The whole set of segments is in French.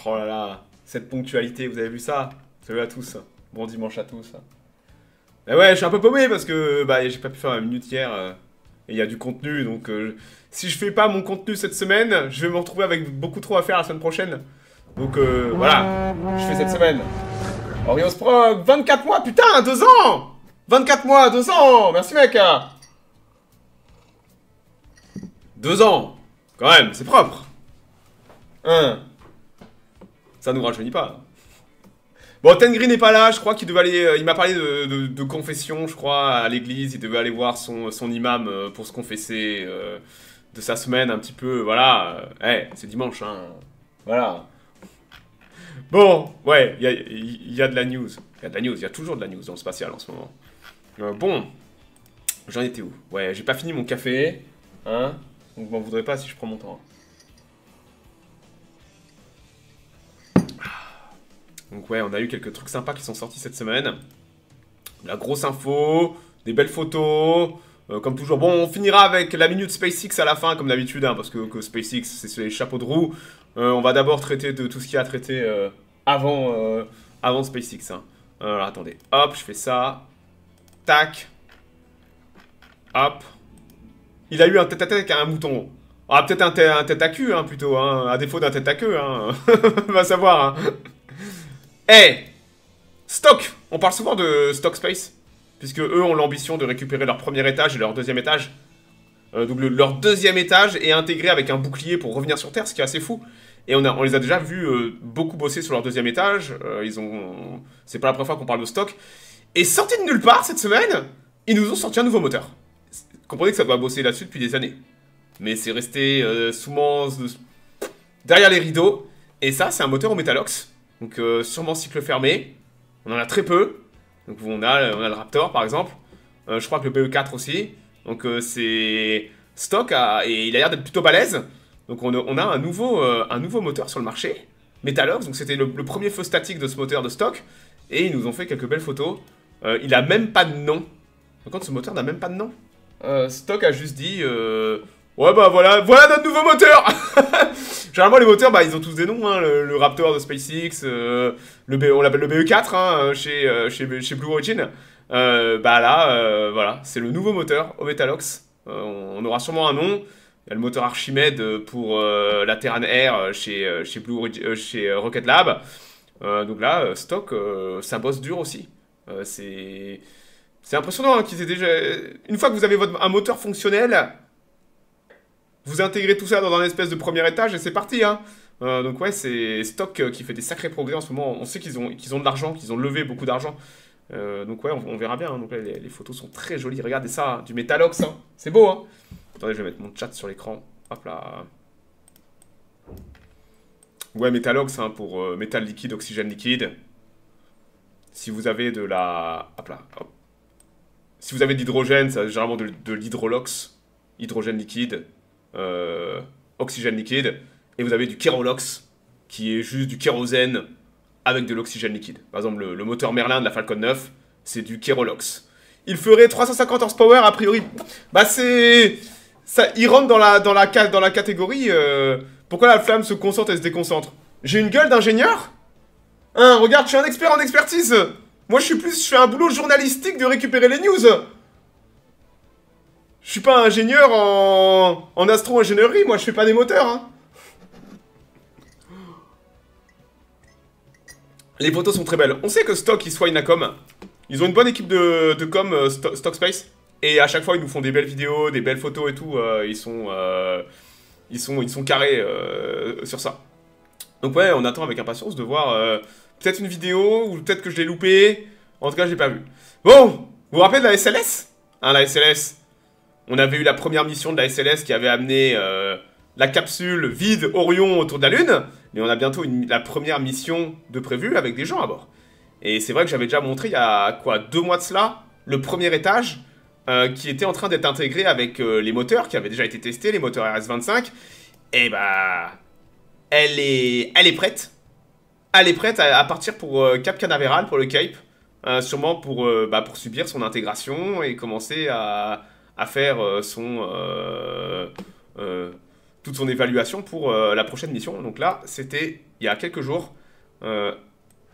Oh là là, cette ponctualité, vous avez vu ça? Salut à tous. Bon dimanche à tous. Mais ouais, je suis un peu paumé parce que bah, j'ai pas pu faire ma minute hier. Et il y a du contenu, donc si je fais pas mon contenu cette semaine, je vais me retrouver avec beaucoup trop à faire la semaine prochaine. Donc voilà, je fais cette semaine. Orios Prog, 24 mois, putain, 2 ans! 24 mois, 2 ans! Merci mec! 2 ans! Quand même, c'est propre! Hein? Ça nous rajeunit pas. Bon, Tengri n'est pas là, je crois qu'il devait aller... il m'a parlé de confession, je crois, à l'église. Il devait aller voir son imam pour se confesser de sa semaine un petit peu, voilà. C'est dimanche, hein. Voilà. Bon, ouais, il y a de la news. Il y a de la news, il y a toujours de la news dans le spatial en ce moment. Bon, j'en étais où? Ouais, j'ai pas fini mon café, hein. Donc m'en voudrais pas si je prends mon temps. Donc ouais, on a eu quelques trucs sympas qui sont sortis cette semaine. La grosse info, des belles photos, comme toujours. Bon, on finira avec la minute SpaceX à la fin, comme d'habitude, hein, parce que SpaceX, c'est les chapeaux de roue. On va d'abord traiter de tout ce qu'il y a à traiter avant SpaceX. Hein. Alors, attendez, hop, je fais ça. Tac. Hop. Il a eu un tête-à-tête avec un mouton. Ah, peut-être un tête à cul, hein, plutôt, hein, à défaut d'un tête à queue, hein. On va savoir, hein. Stock! On parle souvent de Stock Space, puisque eux ont l'ambition de récupérer leur premier étage et leur deuxième étage. Donc leur deuxième étage est intégré avec un bouclier pour revenir sur Terre, ce qui est assez fou. Et on les a déjà vus beaucoup bosser sur leur deuxième étage. C'est pas la première fois qu'on parle de Stock. Et sorti de nulle part cette semaine, ils nous ont sorti un nouveau moteur. Comprenez que ça doit bosser là-dessus depuis des années. Mais c'est resté derrière les rideaux. Et ça, c'est un moteur au Metalox. Donc sûrement cycle fermé. On en a très peu. Donc on a le Raptor par exemple. Je crois que le BE4 aussi. Donc c'est stock et il a l'air d'être plutôt balèze. Donc on a un nouveau moteur sur le marché. Metalox, donc c'était le premier feu statique de ce moteur de stock. Et ils nous ont fait quelques belles photos. Il a même pas de nom. Par contre ce moteur n'a même pas de nom. Stock a juste dit... ouais bah voilà notre nouveau moteur. Généralement les moteurs bah ils ont tous des noms, hein, le Raptor de SpaceX, on l'appelle le BE4 hein, chez Blue Origin. Bah là voilà, c'est le nouveau moteur au Metalox. On aura sûrement un nom. Il y a le moteur Archimède pour la Terran Air chez Rocket Lab. Donc là, stock, ça bosse dur aussi. C'est impressionnant hein, qu'ils aient déjà... Une fois que vous avez un moteur fonctionnel... Vous intégrez tout ça dans un espèce de premier étage et c'est parti, hein. Donc ouais, c'est Stock qui fait des sacrés progrès en ce moment. On sait qu'ils ont de l'argent, qu'ils ont levé beaucoup d'argent. Donc ouais, on verra bien. Hein. Donc là, les photos sont très jolies. Regardez ça, du Metalox, hein. C'est beau, hein. Attendez, je vais mettre mon chat sur l'écran. Hop là. Ouais, Metalox, hein, pour métal liquide, oxygène liquide. Si vous avez de la... Hop là, hop. Si vous avez de l'hydrogène, c'est généralement de l'hydrolox. Hydrogène liquide. Oxygène liquide, et vous avez du Kérolox, qui est juste du kérosène avec de l'oxygène liquide. Par exemple, le moteur Merlin de la Falcon 9, c'est du Kérolox. Il ferait 350 horsepower, a priori. Bah c'est... Ça, il rentre dans la catégorie... pourquoi la flamme se concentre et se déconcentre? J'ai une gueule d'ingénieur? Hein, regarde, je suis un expert en expertise. Moi, je fais un boulot journalistique de récupérer les news. Je suis pas ingénieur en astro-ingénierie, moi je fais pas des moteurs, hein. Les photos sont très belles. On sait que Stock, ils soignent la com. Ils ont une bonne équipe de com, Stock Space. Et à chaque fois, ils nous font des belles vidéos, des belles photos et tout. Ils sont carrés sur ça. Donc ouais, on attend avec impatience de voir peut-être une vidéo, ou peut-être que je l'ai loupé. En tout cas, je l'ai pas vu. Bon, vous vous rappelez de la SLS? Hein, la SLS. On avait eu la première mission de la SLS qui avait amené la capsule vide Orion autour de la Lune. Mais on a bientôt la première mission de prévue avec des gens à bord. Et c'est vrai que j'avais déjà montré il y a quoi, 2 mois de cela, le premier étage qui était en train d'être intégré avec les moteurs qui avaient déjà été testés, les moteurs RS-25. Et bah... Elle est prête. Elle est prête à partir pour Cap Canaveral, pour le Cape. Sûrement pour subir son tout toute son évaluation pour la prochaine mission. Donc là, c'était il y a quelques jours. Elle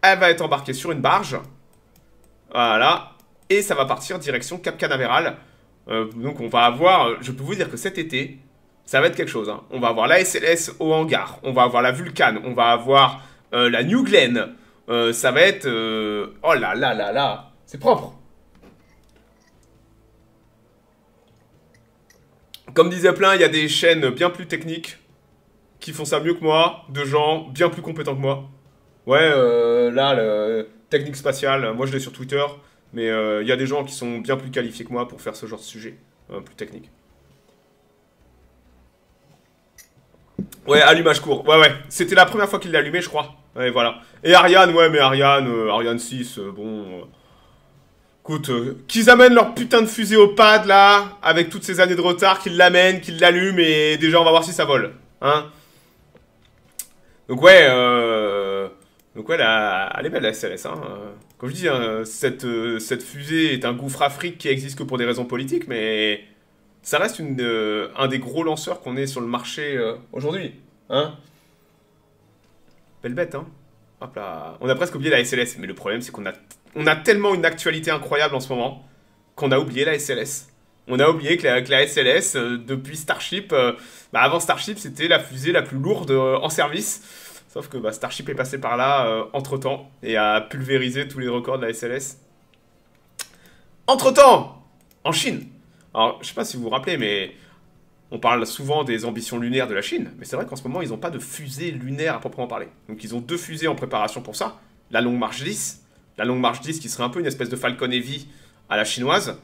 va être embarquée sur une barge. Voilà. Et ça va partir direction Cap Canaveral. Donc on va avoir, je peux vous dire que cet été, ça va être quelque chose. Hein. On va avoir la SLS au hangar. On va avoir la Vulcan. On va avoir la New Glenn. Ça va être... oh là là là là. C'est propre. Comme disait plein, il y a des chaînes bien plus techniques qui font ça mieux que moi, de gens bien plus compétents que moi. Ouais, là, le technique spatiale, moi je l'ai sur Twitter, mais il y a des gens qui sont bien plus qualifiés que moi pour faire ce genre de sujet, plus technique. Ouais, allumage court, ouais, c'était la première fois qu'il l'a allumé, je crois. Ouais, voilà. Et Ariane, ouais, mais Ariane 6, bon... Écoute, qu'ils amènent leur putain de fusée au pad, là, avec toutes ces années de retard, qu'ils l'amènent, qu'ils l'allument, et déjà, on va voir si ça vole. Hein. Donc, ouais, elle est belle, la SLS, hein. Comme je dis, hein, cette fusée est un gouffre Afrique qui existe que pour des raisons politiques, mais ça reste un des gros lanceurs qu'on ait sur le marché aujourd'hui. Hein. Belle bête, hein. Hop là. On a presque oublié la SLS, mais le problème, c'est qu'on a tellement une actualité incroyable en ce moment qu'on a oublié la SLS. On a oublié que la SLS, depuis Starship, avant Starship, c'était la fusée la plus lourde en service. Sauf que Starship est passé par là entre-temps et a pulvérisé tous les records de la SLS. Entre-temps, en Chine. Alors, je sais pas si vous vous rappelez, mais on parle souvent des ambitions lunaires de la Chine. Mais c'est vrai qu'en ce moment, ils n'ont pas de fusée lunaire à proprement parler. Donc, ils ont 2 fusées en préparation pour ça. La Longue Marche 10. La Longue Marche 10 qui serait un peu une espèce de Falcon Heavy à la chinoise.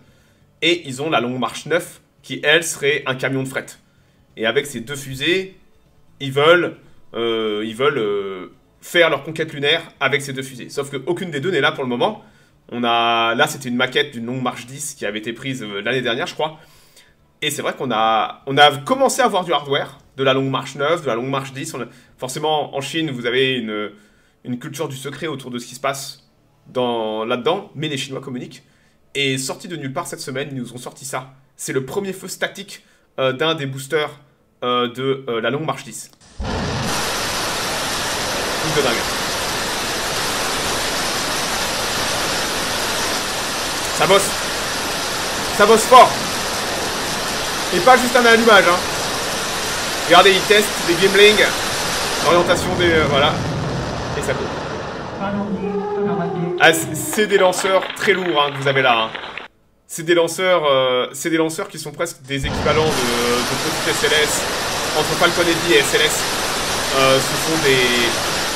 Et ils ont la Longue Marche 9 qui, elle, serait un camion de fret. Et avec ces 2 fusées, ils veulent faire leur conquête lunaire avec ces 2 fusées. Sauf qu'aucune des deux n'est là pour le moment. Là, c'était une maquette d'une Longue Marche 10 qui avait été prise l'année dernière, je crois. Et c'est vrai qu'on a commencé à avoir du hardware, de la Longue Marche 9, de la Longue Marche 10. Forcément, en Chine, vous avez une culture du secret autour de ce qui se passe là-dedans, mais les Chinois communiquent. Et sorti de nulle part cette semaine, ils nous ont sorti ça. C'est le premier feu statique d'un des boosters de la Longue Marche 10. Truc de dingue. Ça bosse. Ça bosse fort. Et pas juste un allumage, hein. Regardez, ils testent des gimblings, l'orientation des... voilà. Et ça coule. Ah, c'est des lanceurs très lourds hein, que vous avez là. Hein. C'est des lanceurs qui sont presque des équivalents de petites SLS. Entre Falcon Heavy et SLS.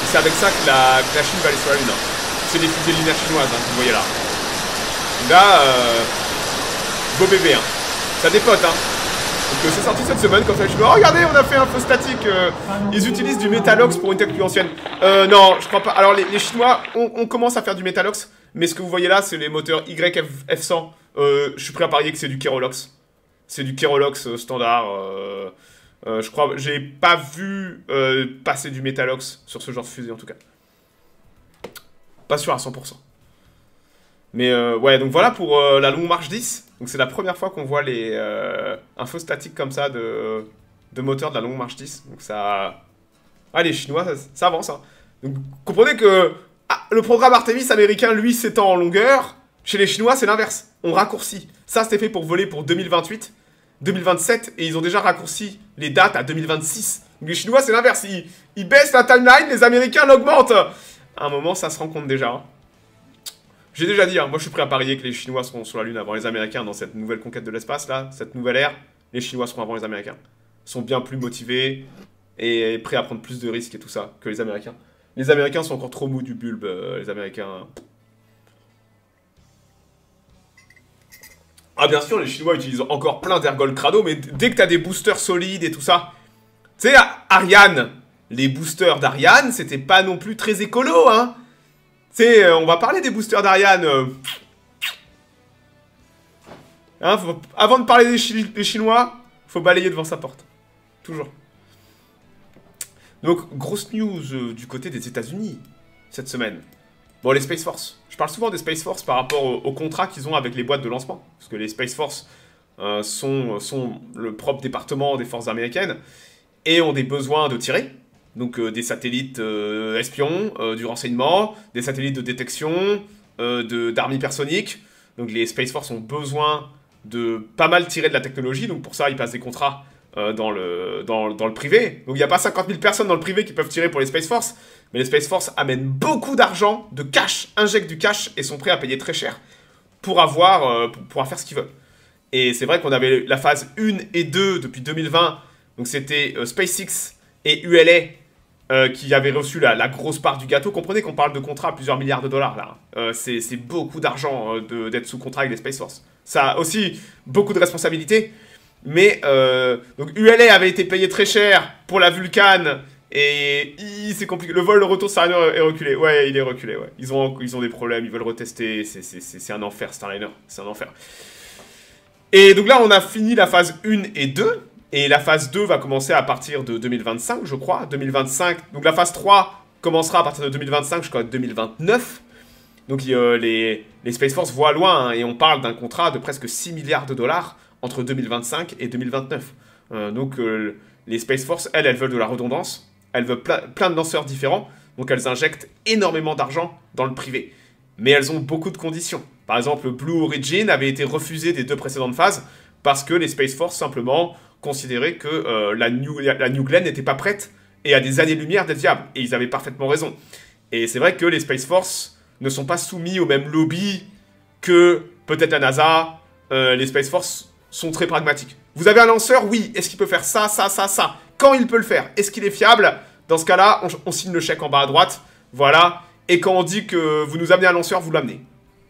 C'est avec ça que la Chine va aller sur la Lune. Hein. C'est des fusées lunaires chinoises, hein, que vous voyez là. Là, beau bébé, hein. Ça dépote, hein. Donc c'est sorti cette semaine quand je me dis, oh regardez, on a fait un feu statique. Ils utilisent du Metalox pour une tech plus ancienne. Non, je crois pas. Alors les Chinois, on commence à faire du Metalox, mais ce que vous voyez là, c'est les moteurs YF100. Je suis prêt à parier que c'est du Kerolox. C'est du Kerolox standard. Je crois, j'ai pas vu passer du Metalox sur ce genre de fusée en tout cas. Pas sûr à 100%. Mais ouais, donc voilà pour la Longue Marche 10. Donc c'est la première fois qu'on voit un feu statique comme ça de moteur de la Longue Marche 10. Donc ça... Ah, les Chinois, ça avance. Hein. Donc comprenez que le programme Artemis américain, lui, s'étend en longueur. Chez les Chinois, c'est l'inverse. On raccourcit. Ça, c'était fait pour voler pour 2028, 2027. Et ils ont déjà raccourci les dates à 2026. Donc les Chinois, c'est l'inverse. Ils baissent la timeline, les Américains l'augmentent. À un moment, ça se rend compte déjà. Hein. J'ai déjà dit, hein, moi je suis prêt à parier que les Chinois seront sur la Lune avant les Américains dans cette nouvelle conquête de l'espace là, cette nouvelle ère. Les Chinois seront avant les Américains. Ils sont bien plus motivés et prêts à prendre plus de risques et tout ça que les Américains. Les Américains sont encore trop mous du bulbe, les Américains. Ah bien sûr, les Chinois utilisent encore plein d'ergols crado, mais dès que t'as des boosters solides et tout ça... Tu sais, Ariane, les boosters d'Ariane, c'était pas non plus très écolo, hein. Tu sais, on va parler des boosters d'Ariane. Hein, avant de parler des Chinois, faut balayer devant sa porte. Toujours. Donc, grosse news du côté des États-Unis cette semaine. Bon, les Space Force. Je parle souvent des Space Force par rapport au contrat qu'ils ont avec les boîtes de lancement. Parce que les Space Force sont le propre département des forces américaines. et ont des besoins de tirer. Donc des satellites espions, du renseignement, des satellites de détection, d'armes hypersoniques. Donc les Space Force ont besoin de pas mal tirer de la technologie, donc pour ça ils passent des contrats dans le privé. Donc il n'y a pas 50 000 personnes dans le privé qui peuvent tirer pour les Space Force, mais les Space Force amènent beaucoup d'argent, de cash, injectent du cash et sont prêts à payer très cher pour pouvoir faire ce qu'ils veulent. Et c'est vrai qu'on avait la phase 1 et 2 depuis 2020, donc c'était SpaceX et ULA qui avaient reçu la grosse part du gâteau. Comprenez qu'on parle de contrats à plusieurs milliards de dollars là. C'est beaucoup d'argent d'être sous contrat avec les Space Force. Ça a aussi beaucoup de responsabilités. Mais donc ULA avait été payé très cher pour la Vulcan et c'est compliqué. Le vol de retour Starliner est reculé. Ouais, il est reculé. Ouais. Ils ont des problèmes, ils veulent retester. C'est un enfer Starliner, c'est un enfer. Et donc là, on a fini la phase 1 et 2. Et la phase 2 va commencer à partir de 2025, je crois. 2025. Donc la phase 3 commencera à partir de 2025 jusqu'à 2029. Donc les Space Force voient loin, hein, et on parle d'un contrat de presque 6 milliards de dollars entre 2025 et 2029. Donc les Space Force, elles veulent de la redondance. Elles veulent plein de lanceurs différents. Donc elles injectent énormément d'argent dans le privé. Mais elles ont beaucoup de conditions. Par exemple, Blue Origin avait été refusé des 2 précédentes phases parce que les Space Force simplement considéraient que la New Glenn n'était pas prête et à des années-lumière d'être viable. Et ils avaient parfaitement raison. Et c'est vrai que les Space Force ne sont pas soumis au même lobby que peut-être la NASA. Les Space Force sont très pragmatiques. Vous avez un lanceur, oui. Est-ce qu'il peut faire ça, ça, ça, ça? Quand il peut le faire? Est-ce qu'il est fiable? Dans ce cas-là, on signe le chèque en bas à droite. Voilà. Et quand on dit que vous nous amenez un lanceur, vous l'amenez.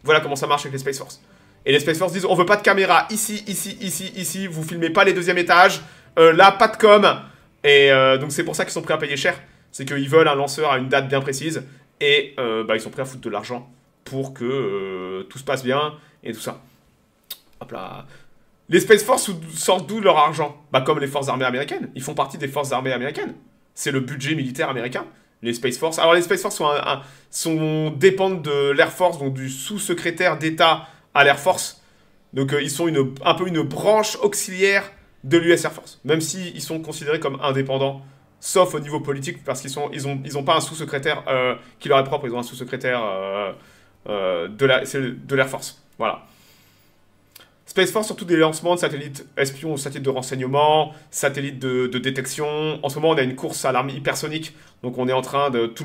Voilà comment ça marche avec les Space Force. Et les Space Force disent, on veut pas de caméra ici, ici, ici, ici. Vous filmez pas les 2e étages. Là, pas de com. Et donc c'est pour ça qu'ils sont prêts à payer cher. C'est qu'ils veulent un lanceur à une date bien précise. Et ils sont prêts à foutre de l'argent pour que tout se passe bien et tout ça. Hop là. Les Space Force sortent d'où leur argent? Bah comme les forces armées américaines. Ils font partie des forces armées américaines. C'est le budget militaire américain. Les Space Force. Alors les Space Force dépendent de l'Air Force, donc du sous-secrétaire d'État à l'Air Force. Donc ils sont un peu une branche auxiliaire de l'US Air Force. Même s'ils sont considérés comme indépendants. Sauf au niveau politique, parce qu'ils ont pas un sous-secrétaire qui leur est propre, ils ont un sous-secrétaire de l'Air Force. Voilà. Space Force, surtout des lancements de satellites espions, satellites de renseignement, satellites de détection. En ce moment, on a une course à l'arme hypersonique. Donc, tout le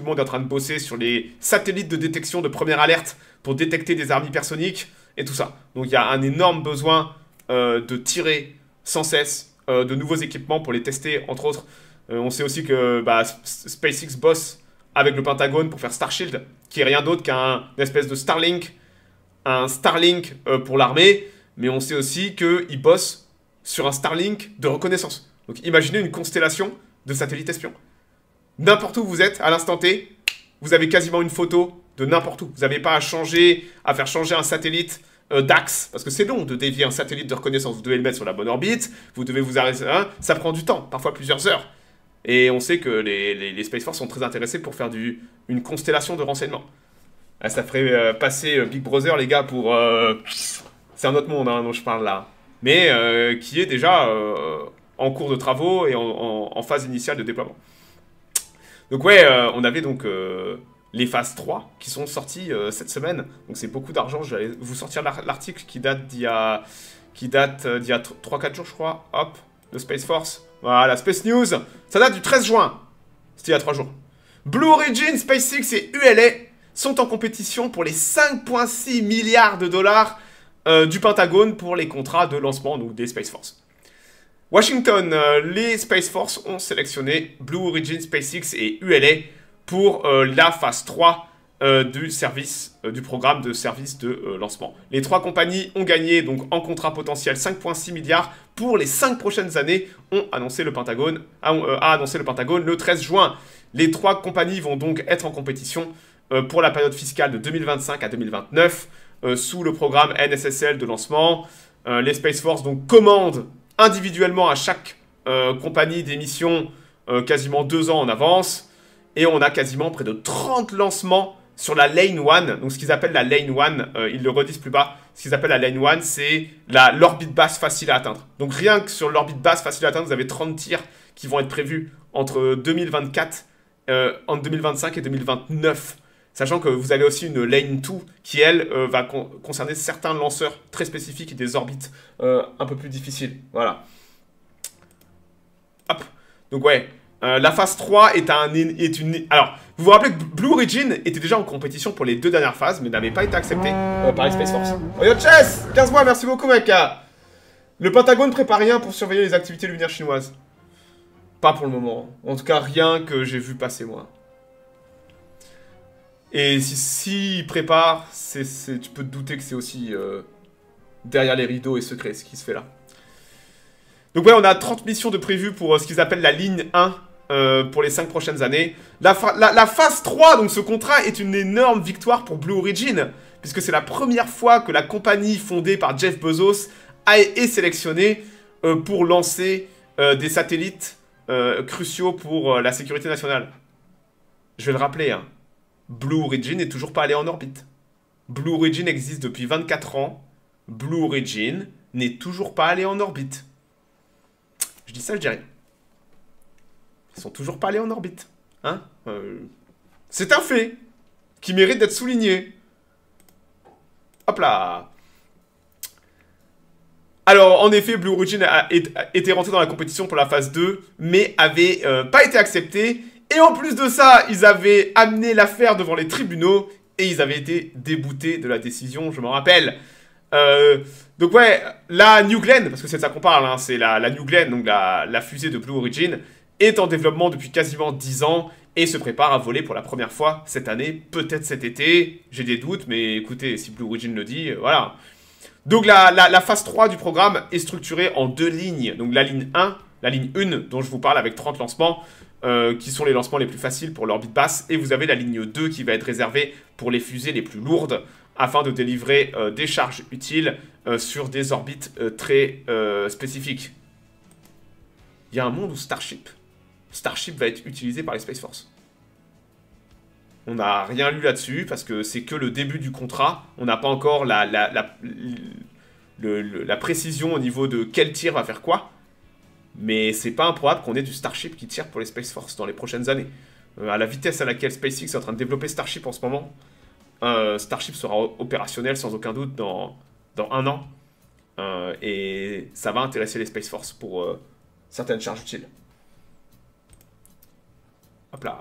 monde est en train de bosser sur les satellites de détection de première alerte pour détecter des armes hypersoniques et tout ça. Donc, il y a un énorme besoin de tirer sans cesse de nouveaux équipements pour les tester, entre autres. On sait aussi que SpaceX bosse avec le Pentagone pour faire Starshield, qui est rien d'autre qu'un espèce de Starlink, un Starlink pour l'armée. Mais on sait aussi qu'ils bossent sur un Starlink de reconnaissance. Donc imaginez une constellation de satellites espions. N'importe où vous êtes, à l'instant T, vous avez quasiment une photo de n'importe où. Vous n'avez pas à faire changer un satellite d'axe, parce que c'est long de dévier un satellite de reconnaissance. Vous devez le mettre sur la bonne orbite, vous devez vous arrêter, hein, ça prend du temps, parfois plusieurs heures. Et on sait que les Space Force sont très intéressés pour faire une constellation de renseignements. Ah, ça ferait passer Big Brother, les gars, pour... c'est un autre monde hein, dont je parle là. Mais qui est déjà en cours de travaux et en phase initiale de déploiement. Donc ouais, on avait donc les phases 3 qui sont sorties cette semaine. Donc c'est beaucoup d'argent. Je vais vous sortir l'article qui date d'il y a 3-4 jours, je crois. Hop, de Space Force. Voilà, Space News. Ça date du 13 juin. C'était il y a 3 jours. Blue Origin, SpaceX et ULA sont en compétition pour les 5,6 milliards de dollars du Pentagone pour les contrats de lancement donc, des Space Force. Washington, les Space Force ont sélectionné Blue Origin, SpaceX et ULA pour la phase 3 du programme de service de lancement. Les 3 compagnies ont gagné donc en contrat potentiel 5,6 milliards pour les 5 prochaines années, a annoncé le Pentagone le 13 juin. Les 3 compagnies vont donc être en compétition pour la période fiscale de 2025 à 2029 sous le programme NSSL de lancement. Les Space Force donc commandent individuellement à chaque compagnie des missions quasiment 2 ans en avance. Et on a quasiment près de 30 lancements sur la Lane 1. Donc ce qu'ils appellent la Lane 1, ils le redisent plus bas, ce qu'ils appellent la Lane 1, c'est l'orbite basse facile à atteindre. Donc rien que sur l'orbite basse facile à atteindre, vous avez 30 tirs qui vont être prévus entre 2024, entre 2025 et 2029. Sachant que vous avez aussi une Lane 2 qui, elle, va concerner certains lanceurs très spécifiques et des orbites un peu plus difficiles. Voilà. Hop. Donc ouais, la phase 3 est une... Alors, vous vous rappelez que Blue Origin était déjà en compétition pour les 2 dernières phases, mais n'avait pas été accepté par les Space Force. Oh yo Chess 15 mois, merci beaucoup mec. Le Pentagone prépare rien pour surveiller les activités lunaires chinoises. Pas pour le moment. En tout cas, rien que j'ai vu passer moi. Et si prépare, tu peux te douter que c'est aussi derrière les rideaux et secret ce qui se fait là. Donc ouais, on a 30 missions de prévues pour ce qu'ils appellent la ligne 1 pour les 5 prochaines années. La phase 3, donc ce contrat, est une énorme victoire pour Blue Origin, puisque c'est la première fois que la compagnie fondée par Jeff Bezos est sélectionnée pour lancer des satellites cruciaux pour la sécurité nationale. Je vais le rappeler, hein. Blue Origin n'est toujours pas allé en orbite. Blue Origin existe depuis 24 ans. Blue Origin n'est toujours pas allé en orbite. Je dis ça, je dis rien. Ils sont toujours pas allés en orbite. Hein c'est un fait qui mérite d'être souligné. Hop là. Alors, en effet, Blue Origin était rentré dans la compétition pour la phase 2, mais avait pas été accepté. Et en plus de ça, ils avaient amené l'affaire devant les tribunaux et ils avaient été déboutés de la décision, je m'en rappelle. Donc ouais, la New Glenn, parce que c'est de ça qu'on parle, hein, c'est la New Glenn, donc la fusée de Blue Origin, est en développement depuis quasiment 10 ans et se prépare à voler pour la première fois cette année, peut-être cet été, j'ai des doutes, mais écoutez, si Blue Origin le dit, voilà. Donc la phase 3 du programme est structurée en 2 lignes, donc la ligne 1, la ligne 1 dont je vous parle avec 30 lancements, qui sont les lancements les plus faciles pour l'orbite basse, et vous avez la ligne 2 qui va être réservée pour les fusées les plus lourdes, afin de délivrer des charges utiles sur des orbites très spécifiques. Il y a un monde où Starship va être utilisé par les Space Force. On n'a rien lu là-dessus, parce que c'est que le début du contrat. On n'a pas encore la précision au niveau de quel tir va faire quoi. Mais c'est pas improbable qu'on ait du Starship qui tire pour les Space Force dans les prochaines années. À la vitesse à laquelle SpaceX est en train de développer Starship en ce moment, Starship sera opérationnel sans aucun doute dans 1 an. Et ça va intéresser les Space Force pour certaines charges utiles. Hop là.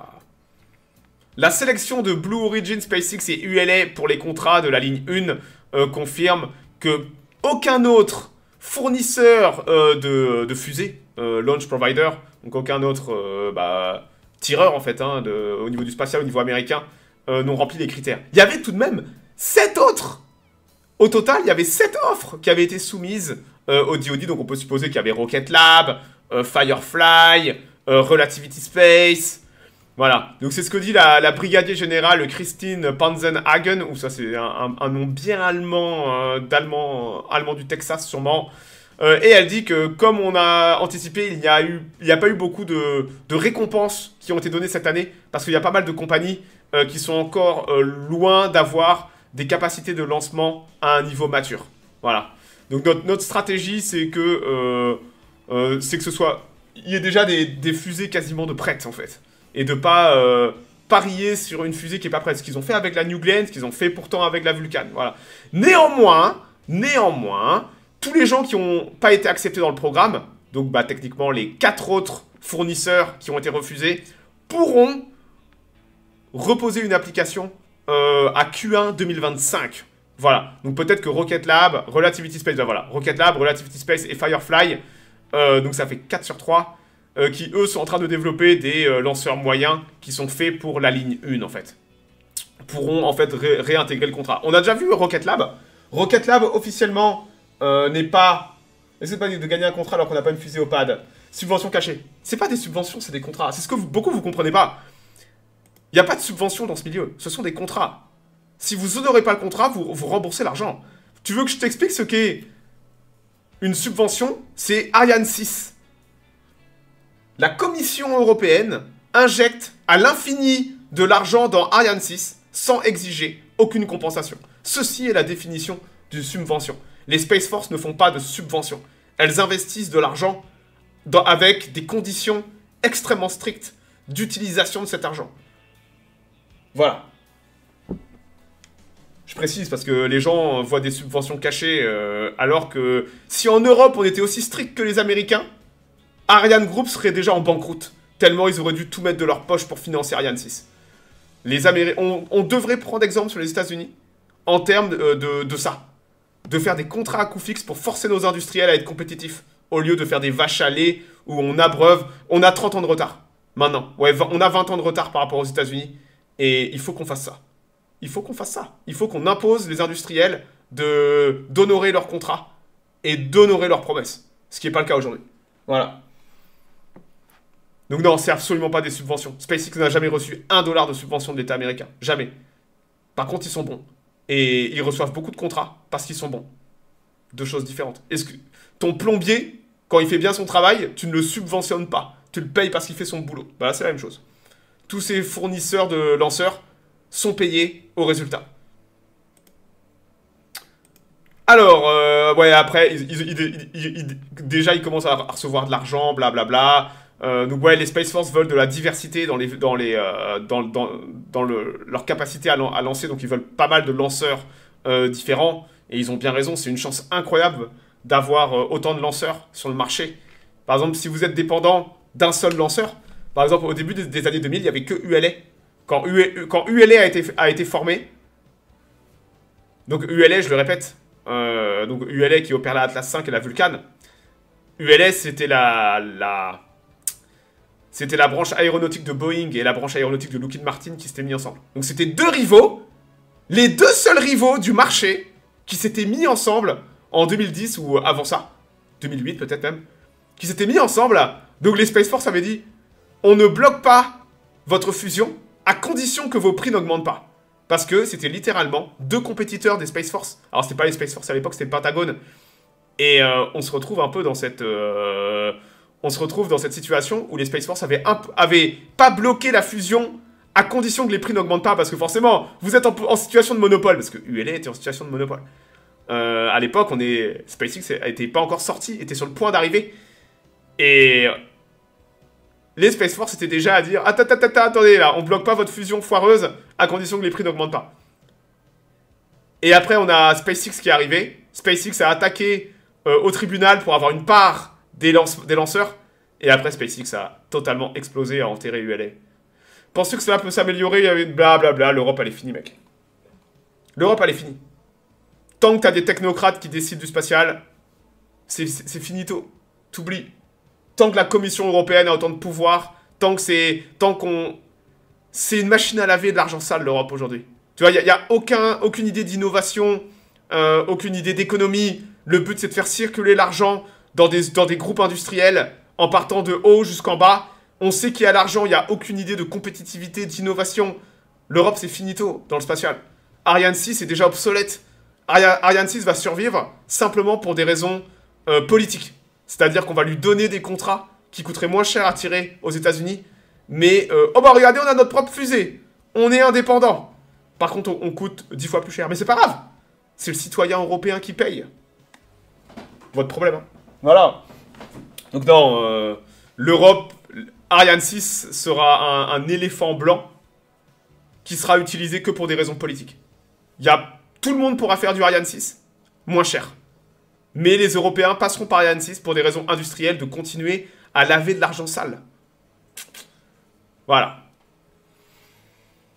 La sélection de Blue Origin, SpaceX et ULA pour les contrats de la ligne 1 confirme que aucun autre fournisseur de fusées, launch provider, donc aucun autre tireur en fait, hein, au niveau du spatial, au niveau américain, n'ont rempli les critères. Il y avait tout de même 7 autres. Au total, il y avait 7 offres qui avaient été soumises au DoD, donc on peut supposer qu'il y avait Rocket Lab, Firefly, Relativity Space. Voilà, donc c'est ce que dit la brigadier générale Christine Panzenhagen, ou ça c'est un nom bien allemand, allemand du Texas sûrement. Et elle dit que comme on a anticipé, il n'y a pas eu beaucoup de récompenses qui ont été données cette année, parce qu'il y a pas mal de compagnies qui sont encore loin d'avoir des capacités de lancement à un niveau mature. Voilà. Donc notre stratégie, c'est que il y ait déjà des fusées quasiment de prêtes en fait. Et de pas parier sur une fusée qui est pas prête. Ce qu'ils ont fait avec la New Glenn, ce qu'ils ont fait pourtant avec la Vulcan. Voilà. Néanmoins, tous les gens qui n'ont pas été acceptés dans le programme, donc techniquement les 4 autres fournisseurs qui ont été refusés, pourront reposer une application à Q1 2025. Voilà. Donc peut-être que Rocket Lab, Relativity Space, voilà. Rocket Lab, Relativity Space et Firefly, donc ça fait 4 sur 3. Qui, eux, sont en train de développer des lanceurs moyens qui sont faits pour la ligne 1, en fait. Pourront, en fait, réintégrer le contrat. On a déjà vu Rocket Lab. Rocket Lab, officiellement, n'est pas... N'essaie pas de gagner un contrat alors qu'on n'a pas une fusée au pad. Subvention cachée. C'est pas des subventions, c'est des contrats. C'est ce que beaucoup vous comprenez pas. Il n'y a pas de subvention dans ce milieu. Ce sont des contrats. Si vous honorez pas le contrat, vous remboursez l'argent. Tu veux que je t'explique ce qu'est une subvention? C'est Ariane 6. La Commission européenne injecte à l'infini de l'argent dans Ariane 6 sans exiger aucune compensation. Ceci est la définition de subvention. Les Space Force ne font pas de subvention. Elles investissent de l'argent avec des conditions extrêmement strictes d'utilisation de cet argent. Voilà. Je précise parce que les gens voient des subventions cachées, alors que si en Europe on était aussi strict que les Américains, Ariane Group serait déjà en banqueroute, tellement ils auraient dû tout mettre de leur poche pour financer Ariane 6. On devrait prendre exemple sur les États-Unis en termes de ça. De faire des contrats à coût fixe pour forcer nos industriels à être compétitifs, au lieu de faire des vaches à lait où on abreuve. On a 30 ans de retard, maintenant. Ouais, on a 20 ans de retard par rapport aux États-Unis, et il faut qu'on fasse ça. Il faut qu'on fasse ça. Il faut qu'on impose les industriels d'honorer leurs contrats et d'honorer leurs promesses. Ce qui n'est pas le cas aujourd'hui. Voilà. Donc non, c'est absolument pas des subventions. SpaceX n'a jamais reçu $1 de subvention de l'État américain. Jamais. Par contre, ils sont bons. Et ils reçoivent beaucoup de contrats parce qu'ils sont bons. Deux choses différentes. Est-ce que ton plombier, quand il fait bien son travail, tu ne le subventionnes pas. Tu le payes parce qu'il fait son boulot. Bah là, c'est la même chose. Tous ces fournisseurs de lanceurs sont payés au résultat. Alors, ouais, après, déjà, ils commencent à recevoir de l'argent, blablabla. Donc, ouais, les Space Force veulent de la diversité dans leur capacité à lancer. Donc, ils veulent pas mal de lanceurs différents. Et ils ont bien raison, c'est une chance incroyable d'avoir autant de lanceurs sur le marché. Par exemple, si vous êtes dépendant d'un seul lanceur, par exemple, au début des années 2000, il n'y avait que ULA. Quand ULA a été formé, donc ULA, je le répète, donc ULA qui opère la Atlas V et la Vulcan, ULA c'était c'était la branche aéronautique de Boeing et la branche aéronautique de Lockheed Martin qui s'étaient mis ensemble. Donc c'était deux rivaux, les deux seuls rivaux du marché qui s'étaient mis ensemble en 2010 ou avant ça, 2008 peut-être même, qui s'étaient mis ensemble. Donc les Space Force avaient dit, on ne bloque pas votre fusion à condition que vos prix n'augmentent pas. Parce que c'était littéralement deux compétiteurs des Space Force. Alors c'était pas les Space Force à l'époque, c'était le Pentagone. Et on se retrouve un peu dans cette... on se retrouve dans cette situation où les Space Force avaient pas bloqué la fusion à condition que les prix n'augmentent pas. Parce que forcément, vous êtes en situation de monopole. Parce que ULA était en situation de monopole. À l'époque, SpaceX n'était pas encore sorti, était sur le point d'arriver. Et... les Space Force étaient déjà à dire « Attendez, là, on bloque pas votre fusion foireuse à condition que les prix n'augmentent pas. » Et après, on a SpaceX qui est arrivé. SpaceX a attaqué au tribunal pour avoir une part des lanceurs. Et après, SpaceX a totalement explosé, a enterré ULA. Penses-tu que cela peut s'améliorer? Blablabla, l'Europe, elle est finie, mec. L'Europe, elle est finie. Tant que t'as des technocrates qui décident du spatial, c'est finito. T'oublies. Tant que la Commission européenne a autant de pouvoir, tant que c'est une machine à laver de l'argent sale, l'Europe, aujourd'hui. Tu vois, il n'y a aucune idée d'innovation, aucune idée d'économie. Le but, c'est de faire circuler l'argent dans des groupes industriels, en partant de haut jusqu'en bas. On sait qu'il y a l'argent, il n'y a aucune idée de compétitivité, d'innovation. L'Europe, c'est finito dans le spatial. Ariane 6 est déjà obsolète. Ariane 6 va survivre simplement pour des raisons politiques. C'est-à-dire qu'on va lui donner des contrats qui coûteraient moins cher à tirer aux États-Unis. Mais, oh bah regardez, on a notre propre fusée. On est indépendant. Par contre, on coûte 10 fois plus cher. Mais c'est pas grave. C'est le citoyen européen qui paye. Votre problème. Hein. Voilà. Donc non, l'Europe, Ariane 6 sera un éléphant blanc qui sera utilisé que pour des raisons politiques. Tout le monde pourra faire du Ariane 6, moins cher. Mais les Européens passeront par Ariane 6 pour des raisons industrielles de continuer à laver de l'argent sale. Voilà.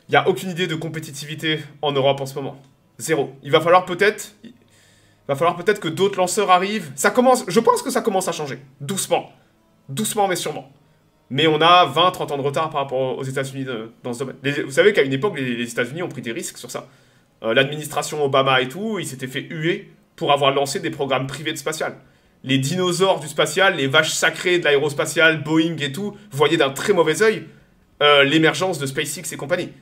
Il n'y a aucune idée de compétitivité en Europe en ce moment. Zéro. Il va falloir peut-être que d'autres lanceurs arrivent. Je pense que ça commence à changer. Doucement. Doucement mais sûrement. Mais on a 20-30 ans de retard par rapport aux États-Unis dans ce domaine. Vous savez qu'à une époque, les États-Unis ont pris des risques sur ça. L'administration Obama et tout, ils s'étaient fait huer pour avoir lancé des programmes privés de spatial. Les dinosaures du spatial, les vaches sacrées de l'aérospatial, Boeing et tout, voyaient d'un très mauvais œil l'émergence de SpaceX et compagnie.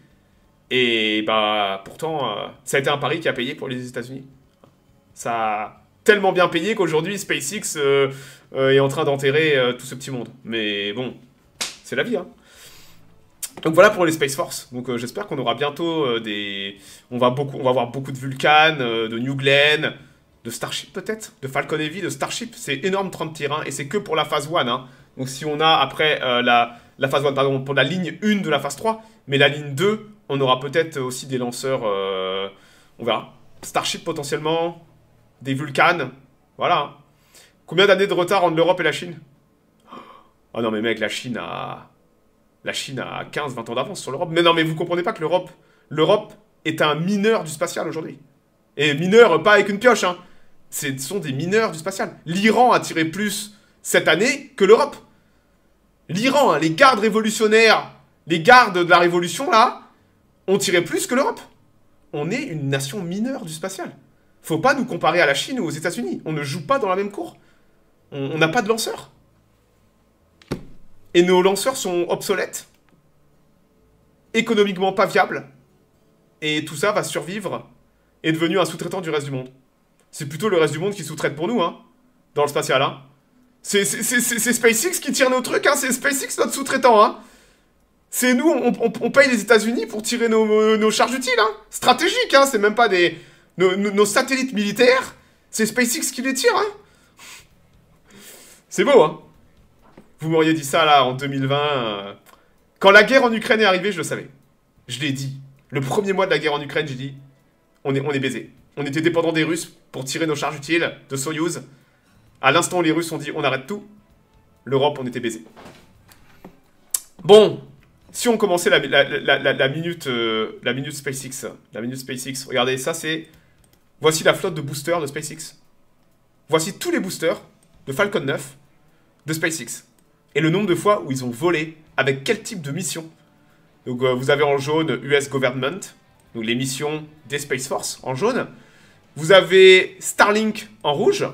Et bah pourtant, ça a été un pari qui a payé pour les États-Unis. Ça a tellement bien payé qu'aujourd'hui SpaceX est en train d'enterrer tout ce petit monde. Mais bon, c'est la vie, hein. Donc voilà pour les Space Force. Donc j'espère qu'on aura bientôt des... On va avoir beaucoup de Vulcan, de New Glenn, de Starship peut-être, de Falcon Heavy, de Starship. C'est énorme 30 tirs, hein, et c'est que pour la phase 1. Hein. Donc si on a après la phase 1, pardon, pour la ligne 1 de la phase 3, mais la ligne 2, on aura peut-être aussi des lanceurs, on verra. Starship potentiellement, des Vulcan, voilà. Hein. Combien d'années de retard entre l'Europe et la Chine? Oh non mais mec, la Chine a 15-20 ans d'avance sur l'Europe. Mais non mais vous comprenez pas que l'Europe est un mineur du spatial aujourd'hui. Et mineur, pas avec une pioche, hein. Ce sont des mineurs du spatial. L'Iran a tiré plus cette année que l'Europe. L'Iran, hein, les gardes révolutionnaires, les gardes de la révolution, là, ont tiré plus que l'Europe. On est une nation mineure du spatial. Faut pas nous comparer à la Chine ou aux États-Unis. On ne joue pas dans la même cour. On n'a pas de lanceurs. Et nos lanceurs sont obsolètes, économiquement pas viables, et tout ça va survivre et est devenu un sous-traitant du reste du monde. C'est plutôt le reste du monde qui sous-traite pour nous, hein, dans le spatial, hein. C'est SpaceX qui tire nos trucs, hein, c'est SpaceX notre sous-traitant, hein. C'est nous, on paye les États-Unis pour tirer nos charges utiles, hein. Stratégiques, hein, c'est même pas des... Nos satellites militaires, c'est SpaceX qui les tire, hein. C'est beau, hein. Vous m'auriez dit ça, là, en 2020. Quand la guerre en Ukraine est arrivée, je le savais. Je l'ai dit. Le premier mois de la guerre en Ukraine, j'ai dit, on est baisé. On était dépendant des Russes pour tirer nos charges utiles de Soyouz. À l'instant où les Russes ont dit, on arrête tout, l'Europe, on était baisé. Bon, si on commençait la minute SpaceX, regardez, ça c'est... Voici la flotte de boosters de SpaceX. Voici tous les boosters de Falcon 9 de SpaceX. Et le nombre de fois où ils ont volé, avec quel type de mission. Donc vous avez en jaune US Government, donc les missions des Space Force en jaune. Vous avez Starlink en rouge.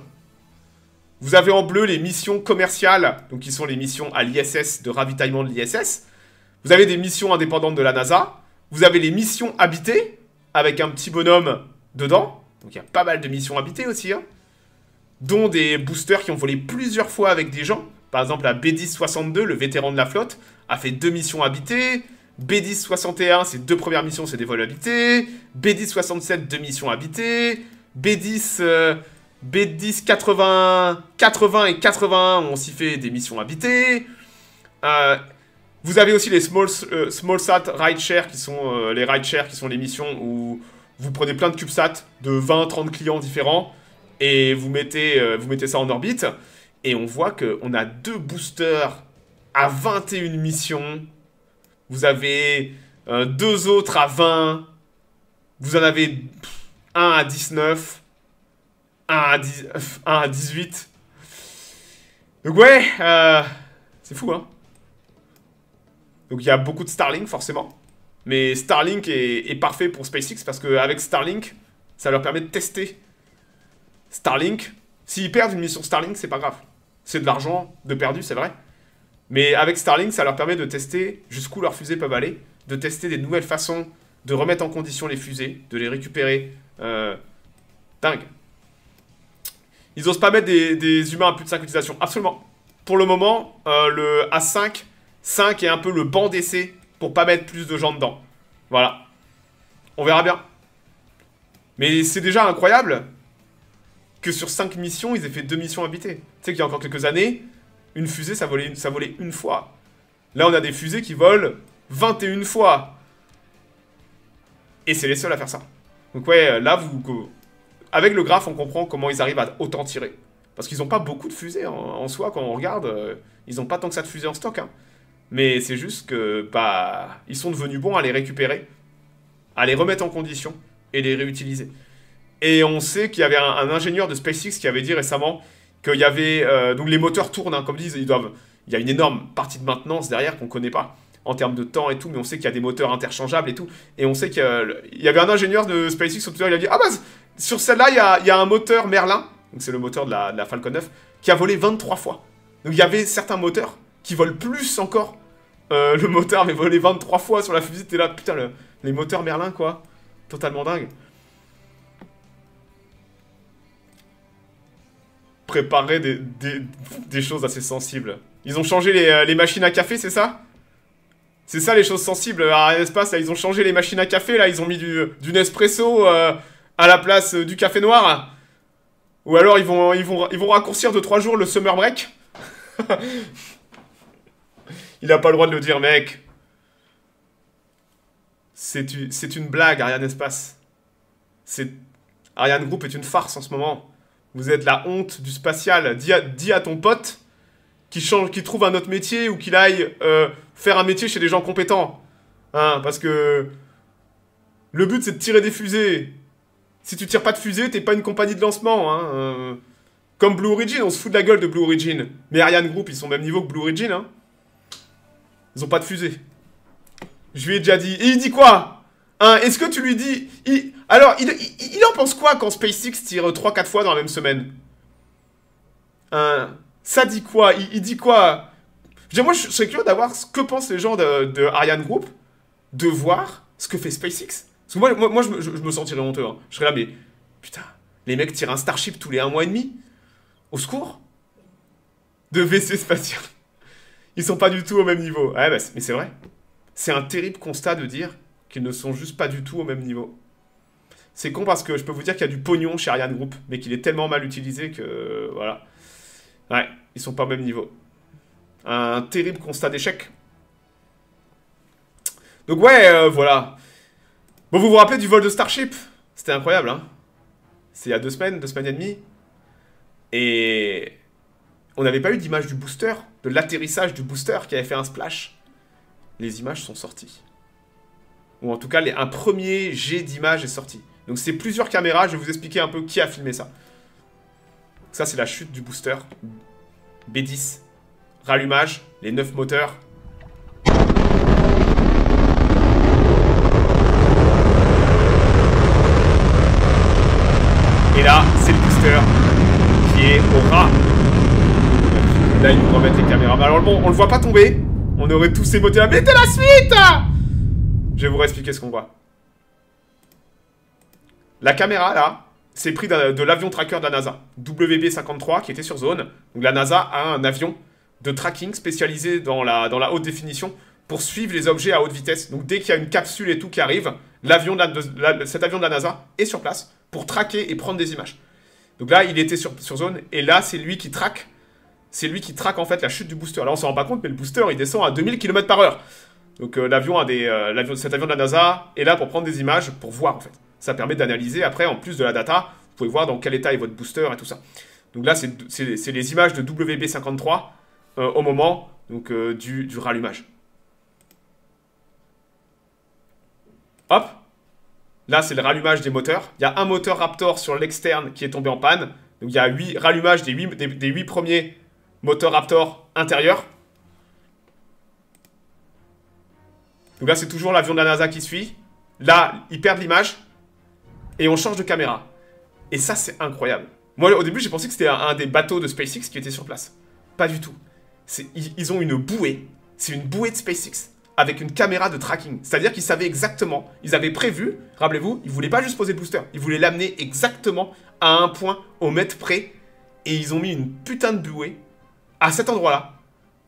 Vous avez en bleu les missions commerciales, donc qui sont les missions à l'ISS, de ravitaillement de l'ISS. Vous avez des missions indépendantes de la NASA. Vous avez les missions habitées, avec un petit bonhomme dedans. Donc il y a pas mal de missions habitées aussi, hein, dont des boosters qui ont volé plusieurs fois avec des gens. Par exemple, la B10-62, le vétéran de la flotte, a fait 2 missions habitées. B10-61, ses 2 premières missions, c'est des vols habités. B10-67, 2 missions habitées. B10 80 et 81 ont aussi fait des missions habitées. Vous avez aussi les small sat rideshare, qui sont les rideshare, qui sont les missions où vous prenez plein de CubeSat de 20-30 clients différents et vous mettez ça en orbite. Et on voit qu'on a 2 boosters à 21 missions. Vous avez 2 autres à 20. Vous en avez un à 19. Un à 18. Donc ouais, c'est fou, hein. Donc il y a beaucoup de Starlink, forcément. Mais Starlink est parfait pour SpaceX parce qu'avec Starlink, ça leur permet de tester. Starlink, s'ils perdent une mission Starlink, c'est pas grave. C'est de l'argent de perdu, c'est vrai. Mais avec Starlink, ça leur permet de tester jusqu'où leurs fusées peuvent aller, de tester des nouvelles façons de remettre en condition les fusées, de les récupérer. Dingue. Ils osent pas mettre des humains à plus de 5 utilisations. Absolument. Pour le moment, le A5, 5 est un peu le banc d'essai pour pas mettre plus de gens dedans. Voilà. On verra bien. Mais c'est déjà incroyable que sur 5 missions, ils aient fait 2 missions habitées. Tu sais qu'il y a encore quelques années, une fusée, ça volait une fois. Là, on a des fusées qui volent 21 fois. Et c'est les seuls à faire ça. Donc ouais, là, avec le graphe, on comprend comment ils arrivent à autant tirer. Parce qu'ils n'ont pas beaucoup de fusées en soi, quand on regarde. Ils n'ont pas tant que ça de fusées en stock. Hein. Mais c'est juste que, bah, ils sont devenus bons à les récupérer, à les remettre en condition et les réutiliser. Et on sait qu'il y avait un ingénieur de SpaceX qui avait dit récemment qu'il y avait... donc les moteurs tournent, hein, comme disent, il y a une énorme partie de maintenance derrière qu'on ne connaît pas, en termes de temps et tout, mais on sait qu'il y a des moteurs interchangeables et tout. Et on sait qu'il y avait un ingénieur de SpaceX sur Twitter, il a dit « Ah bah, sur celle-là, il y a un moteur Merlin, donc c'est le moteur de la Falcon 9, qui a volé 23 fois. » Donc il y avait certains moteurs qui volent plus encore. Le moteur avait volé 23 fois sur la fusée, t'es là, putain, les moteurs Merlin, quoi. Totalement dingue. Préparer des choses assez sensibles. Ils ont changé les machines à café, c'est ça? C'est ça les choses sensibles. Ariane Espace, là, ils ont changé les machines à café, là, ils ont mis du Nespresso à la place du café noir. Ou alors ils vont raccourcir de 3 jours le summer break. Il a pas le droit de le dire, mec. C'est une blague, Ariane Espace. Ariane Group est une farce en ce moment. Vous êtes la honte du spatial. Dis à ton pote qu'il trouve un autre métier ou qu'il aille faire un métier chez des gens compétents. Hein, parce que le but, c'est de tirer des fusées. Si tu tires pas de fusée, t'es pas une compagnie de lancement. Hein. Comme Blue Origin, on se fout de la gueule de Blue Origin. Mais Ariane Group, ils sont au même niveau que Blue Origin. Hein. Ils ont pas de fusée. Je lui ai déjà dit. Et il dit quoi? Hein, est-ce que tu lui dis... Alors, il en pense quoi quand SpaceX tire 3-4 fois dans la même semaine? Hein, ça dit quoi? Il dit quoi? Moi, je serais curieux d'avoir ce que pensent les gens de Ariane Group, de voir ce que fait SpaceX. Parce que moi je me sentirais honteux. Hein. Je serais là, mais... Putain, les mecs tirent un Starship tous les 1 mois et demi. Au secours? De WC spatial. Ils sont pas du tout au même niveau. Ouais, bah, mais c'est vrai. C'est un terrible constat de dire qu'ils ne sont juste pas du tout au même niveau. C'est con parce que je peux vous dire qu'il y a du pognon chez Ariane Group, mais qu'il est tellement mal utilisé que... Voilà. Ouais, ils sont pas au même niveau. Un terrible constat d'échec. Donc ouais, voilà. Bon, vous vous rappelez du vol de Starship? C'était incroyable, hein. C'est il y a 2 semaines et demie. Et... on n'avait pas eu d'image du booster, de l'atterrissage du booster qui avait fait un splash. Les images sont sorties. Ou en tout cas, un premier jet d'images est sorti. Donc c'est plusieurs caméras, je vais vous expliquer un peu qui a filmé ça. Ça, c'est la chute du booster. B10. Rallumage, les 9 moteurs. Et là, c'est le booster qui est au ras. Là, ils nous remettent les caméras. Alors bon, on le voit pas tomber. On aurait tous émoté à mettez la suite. Je vais vous réexpliquer ce qu'on voit. La caméra, là, c'est pris de l'avion tracker de la NASA. WB-53 qui était sur zone. Donc la NASA a un avion de tracking spécialisé dans la haute définition pour suivre les objets à haute vitesse. Donc dès qu'il y a une capsule et tout qui arrive, cet avion de la NASA est sur place pour traquer et prendre des images. Donc là, il était sur zone et là, c'est lui qui traque. C'est lui qui traque en fait la chute du booster. Là, on s'en rend pas compte, mais le booster, il descend à 2000 km/h. Donc cet avion de la NASA est là pour prendre des images, pour voir en fait. Ça permet d'analyser après, en plus de la data, vous pouvez voir dans quel état est votre booster et tout ça. Donc là, c'est les images de WB-53 au moment donc, du rallumage. Hop. Là, c'est le rallumage des moteurs. Il y a un moteur Raptor sur l'externe qui est tombé en panne. Donc il y a rallumage des 8 premiers moteurs Raptor intérieurs. Donc là, c'est toujours l'avion de la NASA qui suit. Là, ils perdent l'image. Et on change de caméra. Et ça, c'est incroyable. Moi, au début, j'ai pensé que c'était un des bateaux de SpaceX qui était sur place. Pas du tout. Ils ont une bouée. C'est une bouée de SpaceX avec une caméra de tracking. C'est-à-dire qu'ils savaient exactement. Ils avaient prévu, rappelez-vous, ils voulaient pas juste poser le booster. Ils voulaient l'amener exactement à un point au mètre près. Et ils ont mis une putain de bouée à cet endroit-là.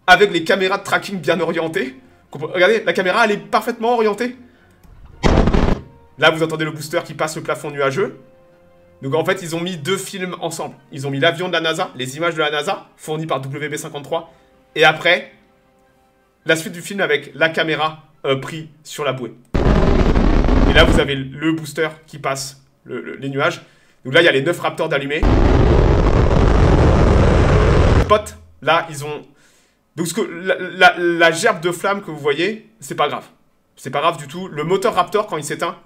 Avec les caméras de tracking bien orientées. Regardez, la caméra, elle est parfaitement orientée. Là, vous entendez le booster qui passe le plafond nuageux. Donc, en fait, ils ont mis 2 films ensemble. Ils ont mis l'avion de la NASA, les images de la NASA, fournies par WB-53. Et après, la suite du film avec la caméra prise sur la bouée. Et là, vous avez le booster qui passe les nuages. Donc là, il y a les 9 Raptors d'allumés. Potes, là, ils ont... Donc, la gerbe de flammes que vous voyez, c'est pas grave. C'est pas grave du tout. Le moteur Raptor, quand il s'éteint,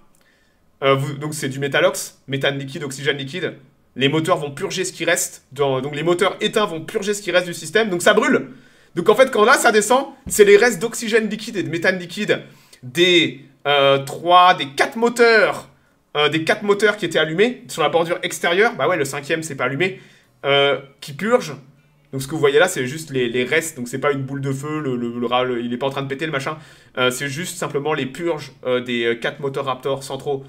donc c'est du métalox, méthane liquide, oxygène liquide. Les moteurs vont purger ce qui reste. Donc les moteurs éteints vont purger ce qui reste du système. Donc ça brûle. Donc en fait, quand là, ça descend, c'est les restes d'oxygène liquide et de méthane liquide des 4 moteurs. Des 4 moteurs qui étaient allumés sur la bordure extérieure. Bah ouais, le 5e, c'est pas allumé. Qui purgent. Donc ce que vous voyez là, c'est juste les restes. Donc c'est pas une boule de feu, il est pas en train de péter le machin. C'est juste simplement les purges des 4 moteurs Raptor centraux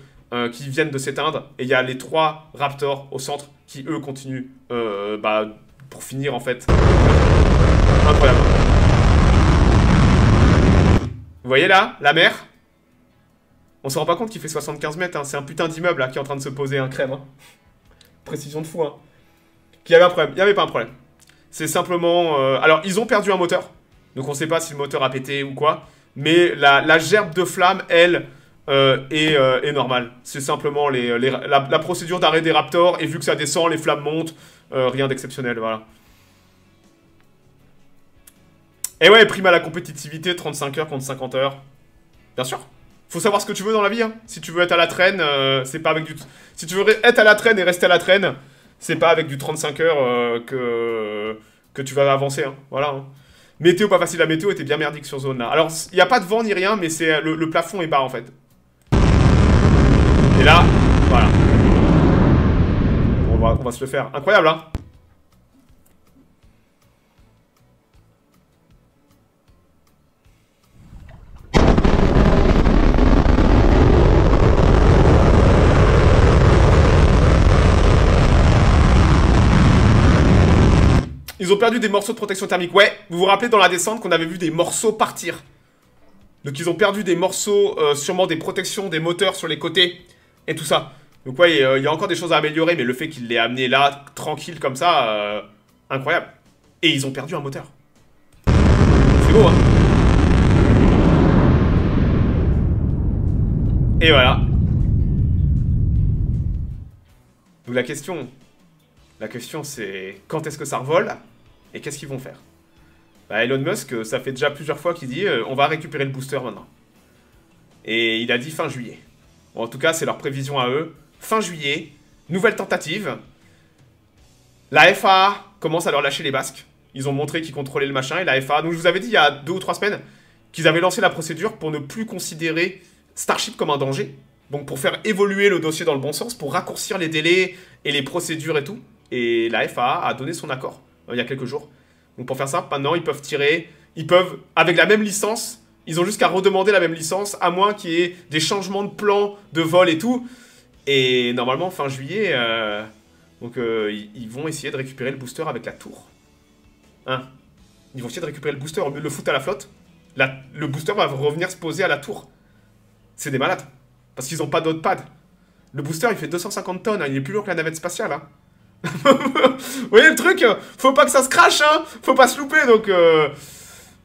qui viennent de s'éteindre. Et il y a les 3 Raptors au centre qui eux continuent pour finir en fait. Incroyable. voyez là, la mer? On se rend pas compte qu'il fait 75 mètres, hein. C'est un putain d'immeuble là qui est en train de se poser, un crème. Hein. Précision de fou, hein. Qu'il y avait un problème. Il n'y avait pas un problème. C'est simplement... Alors, ils ont perdu un moteur. Donc, on sait pas si le moteur a pété ou quoi. Mais la gerbe de flamme, elle, est normale. C'est simplement la procédure d'arrêt des Raptors. Et vu que ça descend, les flammes montent. Rien d'exceptionnel, voilà. Et ouais, prime à la compétitivité, 35 heures contre 50 heures. Bien sûr. Faut savoir ce que tu veux dans la vie, hein. Si tu veux être à la traîne, c'est pas avec du... Si tu veux être à la traîne et rester à la traîne, c'est pas avec du 35 heures que tu vas avancer, hein. Voilà, hein. Météo pas facile, la météo était bien merdique sur zone là. Alors, il n'y a pas de vent ni rien, mais c'est le plafond est bas en fait. Et là, voilà. On va se le faire. Incroyable, hein. Ils ont perdu des morceaux de protection thermique. Ouais, vous vous rappelez dans la descente qu'on avait vu des morceaux partir. Donc ils ont perdu des morceaux, sûrement des protections, des moteurs sur les côtés et tout ça. Donc ouais, il y a encore des choses à améliorer, mais le fait qu'il l'ait amené là, tranquille comme ça, incroyable. Et ils ont perdu un moteur. C'est beau, hein. Et voilà. Donc la question c'est quand est-ce que ça revole? Et qu'est-ce qu'ils vont faire? Bah, Elon Musk, ça fait déjà plusieurs fois qu'il dit on va récupérer le booster maintenant. Et il a dit fin juillet. Bon, en tout cas, c'est leur prévision à eux. Fin juillet, nouvelle tentative. La FAA commence à leur lâcher les basques. Ils ont montré qu'ils contrôlaient le machin. Et la FAA, donc je vous avais dit il y a 2 ou 3 semaines qu'ils avaient lancé la procédure pour ne plus considérer Starship comme un danger. Donc pour faire évoluer le dossier dans le bon sens, pour raccourcir les délais et les procédures et tout. Et la FAA a donné son accord il y a quelques jours. Donc pour faire ça, maintenant ils peuvent tirer, ils peuvent, avec la même licence, ils ont juste qu'à redemander la même licence, à moins qu'il y ait des changements de plan, de vol et tout. Et normalement, fin juillet, ils vont essayer de récupérer le booster avec la tour. Hein? Ils vont essayer de récupérer le booster au lieu de le foutre à la flotte. Le booster va revenir se poser à la tour. C'est des malades. Parce qu'ils n'ont pas d'autres pads. Le booster, il fait 250 tonnes, hein, il est plus lourd que la navette spatiale. Hein. Vous voyez le truc? Faut pas que ça se crache, hein. Faut pas se louper, donc...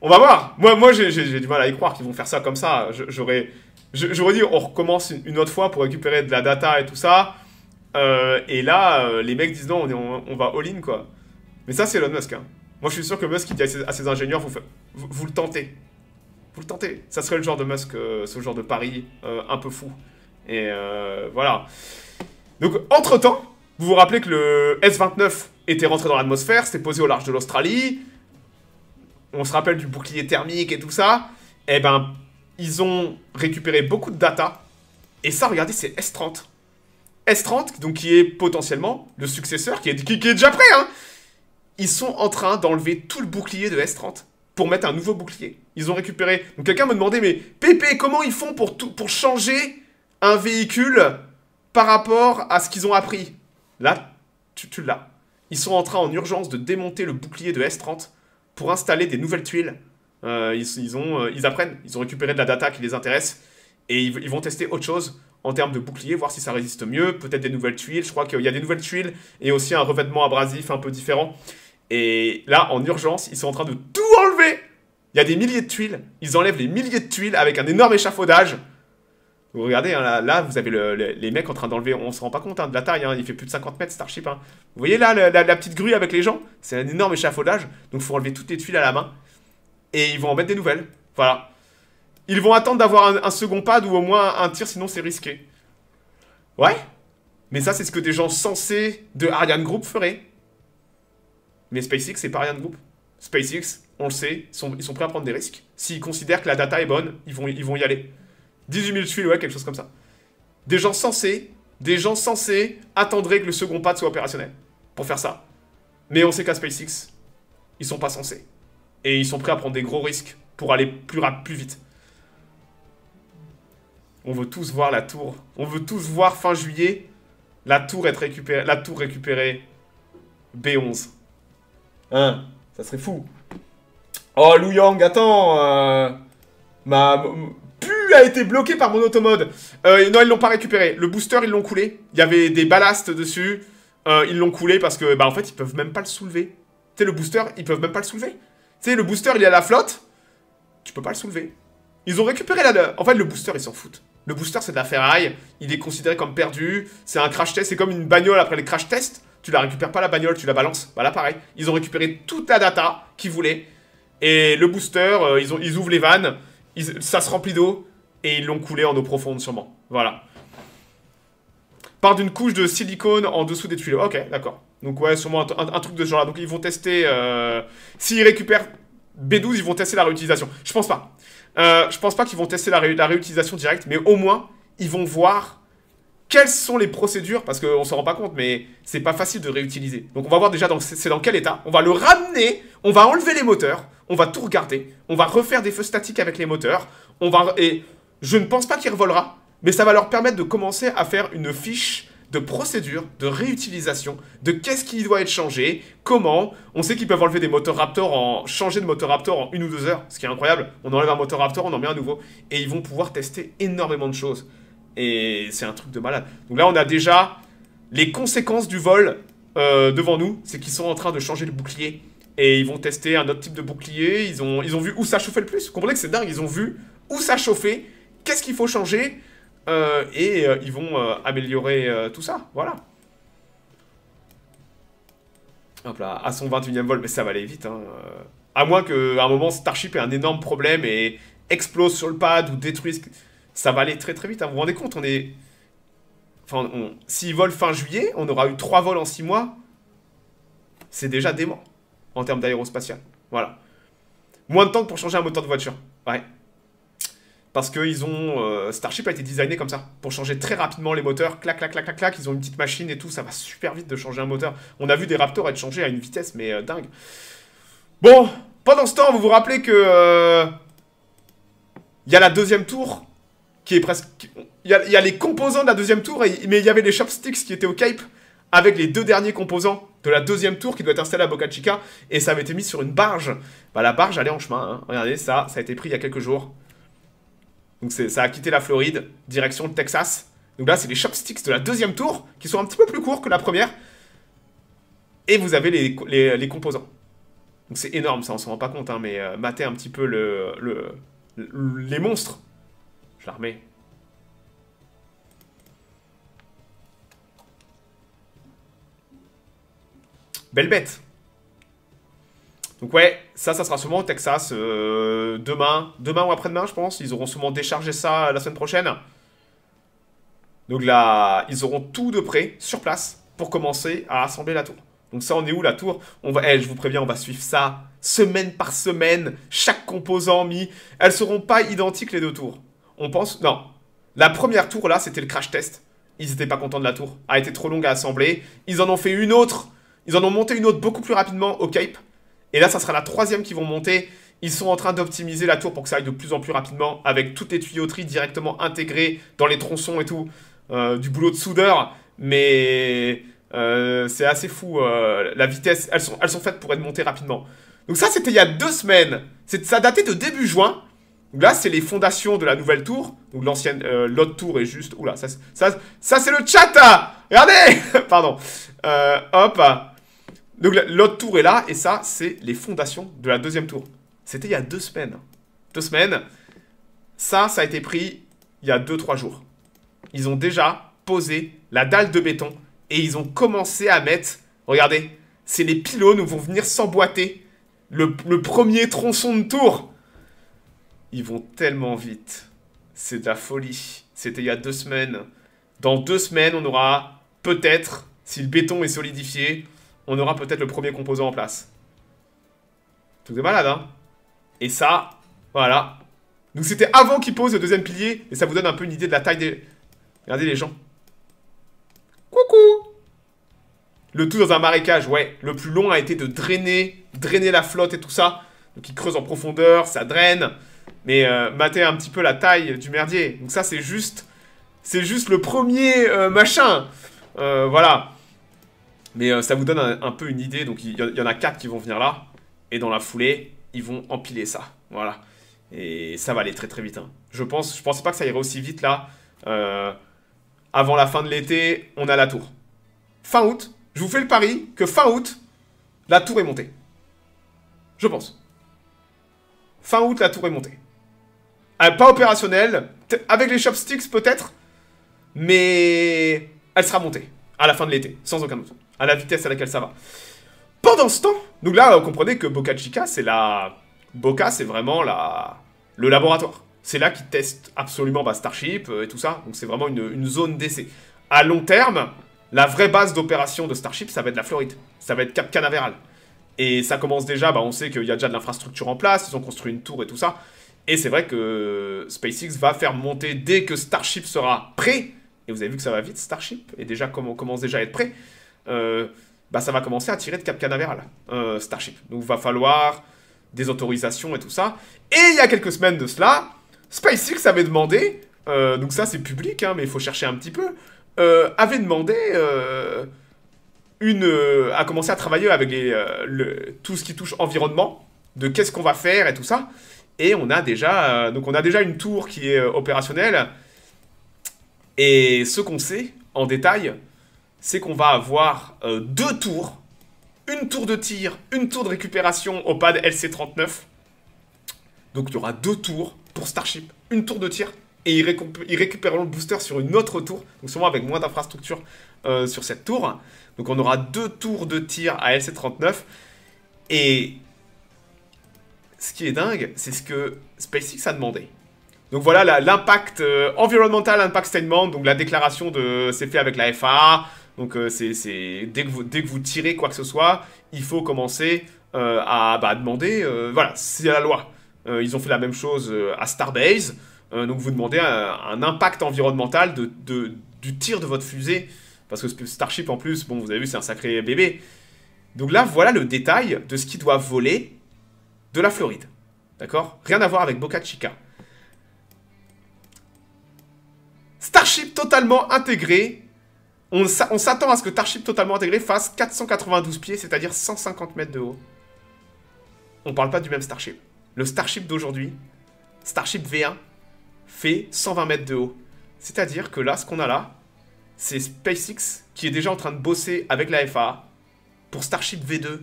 on va voir. Moi j'ai du mal à y croire qu'ils vont faire ça comme ça. J'aurais dit, on recommence une autre fois pour récupérer de la data et tout ça. Et là, les mecs disent non, on va all-in, quoi. Mais ça, c'est Elon Musk, hein. Moi, je suis sûr que Musk, il dit à ses ingénieurs, vous le tentez. Vous le tentez. Ça serait le genre de Musk, ce genre de pari un peu fou. Et voilà. Donc, entre-temps, vous vous rappelez que le S-29 était rentré dans l'atmosphère, c'était posé au large de l'Australie. On se rappelle du bouclier thermique et tout ça. Eh ben, ils ont récupéré beaucoup de data. Et ça, regardez, c'est S-30. S-30, donc qui est potentiellement le successeur, qui est déjà prêt, hein. Ils sont en train d'enlever tout le bouclier de S-30 pour mettre un nouveau bouclier. Ils ont récupéré... Donc quelqu'un me demandait, mais Pépé, comment ils font pour changer un véhicule par rapport à ce qu'ils ont appris? Là, tu l'as. Ils sont en train en urgence de démonter le bouclier de S-30 pour installer des nouvelles tuiles. Ils apprennent, ils ont récupéré de la data qui les intéresse et ils vont tester autre chose en termes de bouclier, voir si ça résiste mieux, peut-être des nouvelles tuiles. Je crois qu'il y a des nouvelles tuiles et aussi un revêtement abrasif un peu différent. Et là, en urgence, ils sont en train de tout enlever. Il y a des milliers de tuiles. Ils enlèvent les milliers de tuiles avec un énorme échafaudage. Vous regardez, hein, là, vous avez les mecs en train d'enlever, on se rend pas compte, hein, de la taille, hein, il fait plus de 50 mètres Starship. Hein. Vous voyez là, la petite grue avec les gens? C'est un énorme échafaudage, donc il faut enlever toutes les tuiles à la main. Et ils vont en mettre des nouvelles, voilà. Ils vont attendre d'avoir un second pad ou au moins un tir, sinon c'est risqué. Ouais, mais ça c'est ce que des gens sensés de Ariane Group feraient. Mais SpaceX, c'est pas Ariane Group. SpaceX, on le sait, ils sont prêts à prendre des risques. S'ils considèrent que la data est bonne, ils vont y aller. 18 000 tuiles, ouais, quelque chose comme ça. Des gens sensés attendraient que le second pad soit opérationnel pour faire ça. Mais on sait qu'à SpaceX, ils sont pas censés. Et ils sont prêts à prendre des gros risques pour aller plus vite. On veut tous voir la tour. On veut tous voir fin juillet la tour récupérée B11. Hein, ça serait fou. Oh, Lou Yang, attends. pu a été bloqué par mon automode. Non, ils l'ont pas récupéré. Le booster, ils l'ont coulé. Il y avait des ballasts dessus. Ils l'ont coulé parce que, en fait, ils peuvent même pas le soulever. Tu sais, le booster, ils peuvent même pas le soulever. Tu sais, le booster, il est à la flotte. Tu peux pas le soulever. Ils ont récupéré la... En fait, le booster, ils s'en foutent. Le booster, c'est de la ferraille. Il est considéré comme perdu. C'est un crash test. C'est comme une bagnole après les crash tests. Tu la récupères pas, la bagnole, tu la balances. Bah là, pareil. Ils ont récupéré toute la data qu'ils voulaient. Et le booster, ils ouvrent les vannes. Ça se remplit d'eau. Et ils l'ont coulé en eau profonde, sûrement. Voilà. Part d'une couche de silicone en dessous des tuyaux. Ok, d'accord. Donc ouais, sûrement un truc de ce genre-là. Donc ils vont tester... S'ils récupèrent B12, ils vont tester la réutilisation. Je pense pas. Je pense pas qu'ils vont tester la réutilisation directe, mais au moins, ils vont voir quelles sont les procédures, parce qu'on s'en rend pas compte, mais c'est pas facile de réutiliser. Donc on va voir déjà c'est dans quel état. On va le ramener, on va enlever les moteurs, on va tout regarder, on va refaire des feux statiques avec les moteurs, et je ne pense pas qu'il revolera, mais ça va leur permettre de commencer à faire une fiche de procédure, de réutilisation, de qu'est-ce qui doit être changé, comment. On sait qu'ils peuvent enlever des moteurs Raptor, changer de moteur Raptor en 1 ou 2 heures, ce qui est incroyable. On enlève un moteur Raptor, on en met un nouveau, et ils vont pouvoir tester énormément de choses. Et c'est un truc de malade. Donc là, on a déjà les conséquences du vol devant nous, c'est qu'ils sont en train de changer le bouclier, et ils vont tester un autre type de bouclier. Ils ont vu où ça chauffait le plus. Vous comprenez que c'est dingue, ils ont vu où ça chauffait, qu'est-ce qu'il faut changer, ils vont améliorer tout ça, voilà. Hop là, à son 21e vol, mais ça va aller vite, hein. À moins qu'à un moment Starship ait un énorme problème et explose sur le pad ou détruise, ça va aller très très vite, hein. Vous vous rendez compte, on est... Enfin, s'ils volent fin juillet, on aura eu 3 vols en 6 mois. C'est déjà dément, en termes d'aérospatial, voilà. Moins de temps que pour changer un moteur de voiture, ouais. Parce que Starship a été designé comme ça, pour changer très rapidement les moteurs, clac, clac, clac, clac, clac, ils ont une petite machine et tout, ça va super vite de changer un moteur. On a vu des Raptors être changés à une vitesse, mais dingue. Bon, pendant ce temps, vous vous rappelez que... Il y a la deuxième tour, qui est presque... Il y a les composants de la deuxième tour, mais il y avait les chopsticks qui étaient au Cape, avec les 2 derniers composants de la deuxième tour qui doit être installée à Boca Chica, et ça avait été mis sur une barge. Bah la barge, elle est en chemin, hein. Regardez, ça a été pris il y a quelques jours. Donc ça a quitté la Floride, direction le Texas. Donc là, c'est les chopsticks de la deuxième tour, qui sont un petit peu plus courts que la première. Et vous avez les composants. Donc c'est énorme, ça, on s'en rend pas compte, hein, mais matez un petit peu les monstres. Je la remets. Belle bête. Donc ouais, ça sera sûrement au Texas demain ou après-demain, je pense. Ils auront sûrement déchargé ça la semaine prochaine. Donc là, ils auront tout de prêt, sur place, pour commencer à assembler la tour. Donc ça, on est où la tour? Je vous préviens, on va suivre ça semaine par semaine, chaque composant mis. Elles seront pas identiques les 2 tours. On pense... Non. La première tour, là, c'était le crash test. Ils étaient pas contents de la tour. Elle a été trop longue à assembler. Ils en ont fait une autre. Ils en ont monté une autre beaucoup plus rapidement au Cape. Et là, ça sera la 3e qu'ils vont monter. Ils sont en train d'optimiser la tour pour que ça aille de plus en plus rapidement, avec toutes les tuyauteries directement intégrées dans les tronçons et tout. Du boulot de soudeur. Mais c'est assez fou. La vitesse, elles sont faites pour être montées rapidement. Donc ça, c'était il y a 2 semaines. Ça datait de début juin. Donc là, c'est les fondations de la nouvelle tour. Donc l'ancienne, l'autre tour est juste... Oula, ça c'est le chat, hein. Regardez. Pardon. Hop. Donc l'autre tour est là, et ça, c'est les fondations de la deuxième tour. C'était il y a 2 semaines. 2 semaines. Ça a été pris il y a 2-3 jours. Ils ont déjà posé la dalle de béton, et ils ont commencé à mettre... Regardez, c'est les pylônes où vont venir s'emboîter le premier tronçon de tour. Ils vont tellement vite. C'est de la folie. C'était il y a 2 semaines. Dans 2 semaines, on aura peut-être, si le béton est solidifié... On aura peut-être le premier composant en place. Tout est malade, hein. Et ça, voilà. Donc c'était avant qu'ils posent le 2e pilier. Et ça vous donne un peu une idée de la taille des... Regardez les gens. Coucou. Le tout dans un marécage, ouais. Le plus long a été de drainer la flotte et tout ça. Donc ils creusent en profondeur, ça draine. Mais matez un petit peu la taille du merdier. Donc ça, c'est juste le premier machin. Voilà. Mais ça vous donne un peu une idée. Donc il y en a 4 qui vont venir là. Et dans la foulée, ils vont empiler ça. Voilà. Et ça va aller très très vite. Hein. Je pensais pas que ça irait aussi vite là. Avant la fin de l'été, on a la tour. Fin août, je vous fais le pari que fin août, la tour est montée. Je pense. Fin août, la tour est montée. Pas opérationnelle, avec les chopsticks peut-être, mais elle sera montée à la fin de l'été, sans aucun doute, à la vitesse à laquelle ça va. Pendant ce temps, donc là, vous comprenez que Boca Chica, c'est la... Boca, c'est vraiment le laboratoire. C'est là qu'ils testent absolument Starship et tout ça, donc c'est vraiment une zone d'essai. À long terme, la vraie base d'opération de Starship, ça va être la Floride, ça va être Cap Canaveral. Et ça commence déjà, on sait qu'il y a déjà de l'infrastructure en place, ils ont construit une tour et tout ça. Et c'est vrai que SpaceX va faire monter dès que Starship sera prêt. Et vous avez vu que ça va vite, Starship, et déjà commence déjà à être prêt. Ça va commencer à tirer de Cap Canaveral, Starship. Donc il va falloir des autorisations et tout ça. Et il y a quelques semaines de cela, SpaceX avait demandé, donc ça c'est public, hein, mais il faut chercher un petit peu, avait demandé à commencer à travailler avec tout ce qui touche environnement, de qu'est-ce qu'on va faire et tout ça. Et on a déjà une tour qui est opérationnelle. Et ce qu'on sait en détail, c'est qu'on va avoir 2 tours. Une tour de tir, une tour de récupération au pad LC-39. Donc il y aura 2 tours pour Starship. Une tour de tir. Et ils récupéreront le booster sur une autre tour. Donc sûrement avec moins d'infrastructure sur cette tour. Donc on aura 2 tours de tir à LC-39. Et... ce qui est dingue, c'est ce que SpaceX a demandé. Donc voilà l'impact environmental impact statement, donc la déclaration c'est fait avec la FAA. Donc dès que vous tirez quoi que ce soit, il faut commencer à demander. Voilà, c'est la loi. Ils ont fait la même chose à Starbase. Donc vous demandez un impact environnemental du tir de votre fusée. Parce que Starship en plus, bon vous avez vu c'est un sacré bébé. Donc là voilà le détail de ce qui doit voler de la Floride. D'accord? Rien à voir avec Boca Chica. Starship totalement intégré. On s'attend à ce que Starship totalement intégré fasse 492 pieds, c'est-à-dire 150 mètres de haut. On parle pas du même Starship. Le Starship d'aujourd'hui, Starship V1, fait 120 mètres de haut. C'est-à-dire que là, ce qu'on a là, c'est SpaceX qui est déjà en train de bosser avec la FAA pour Starship V2.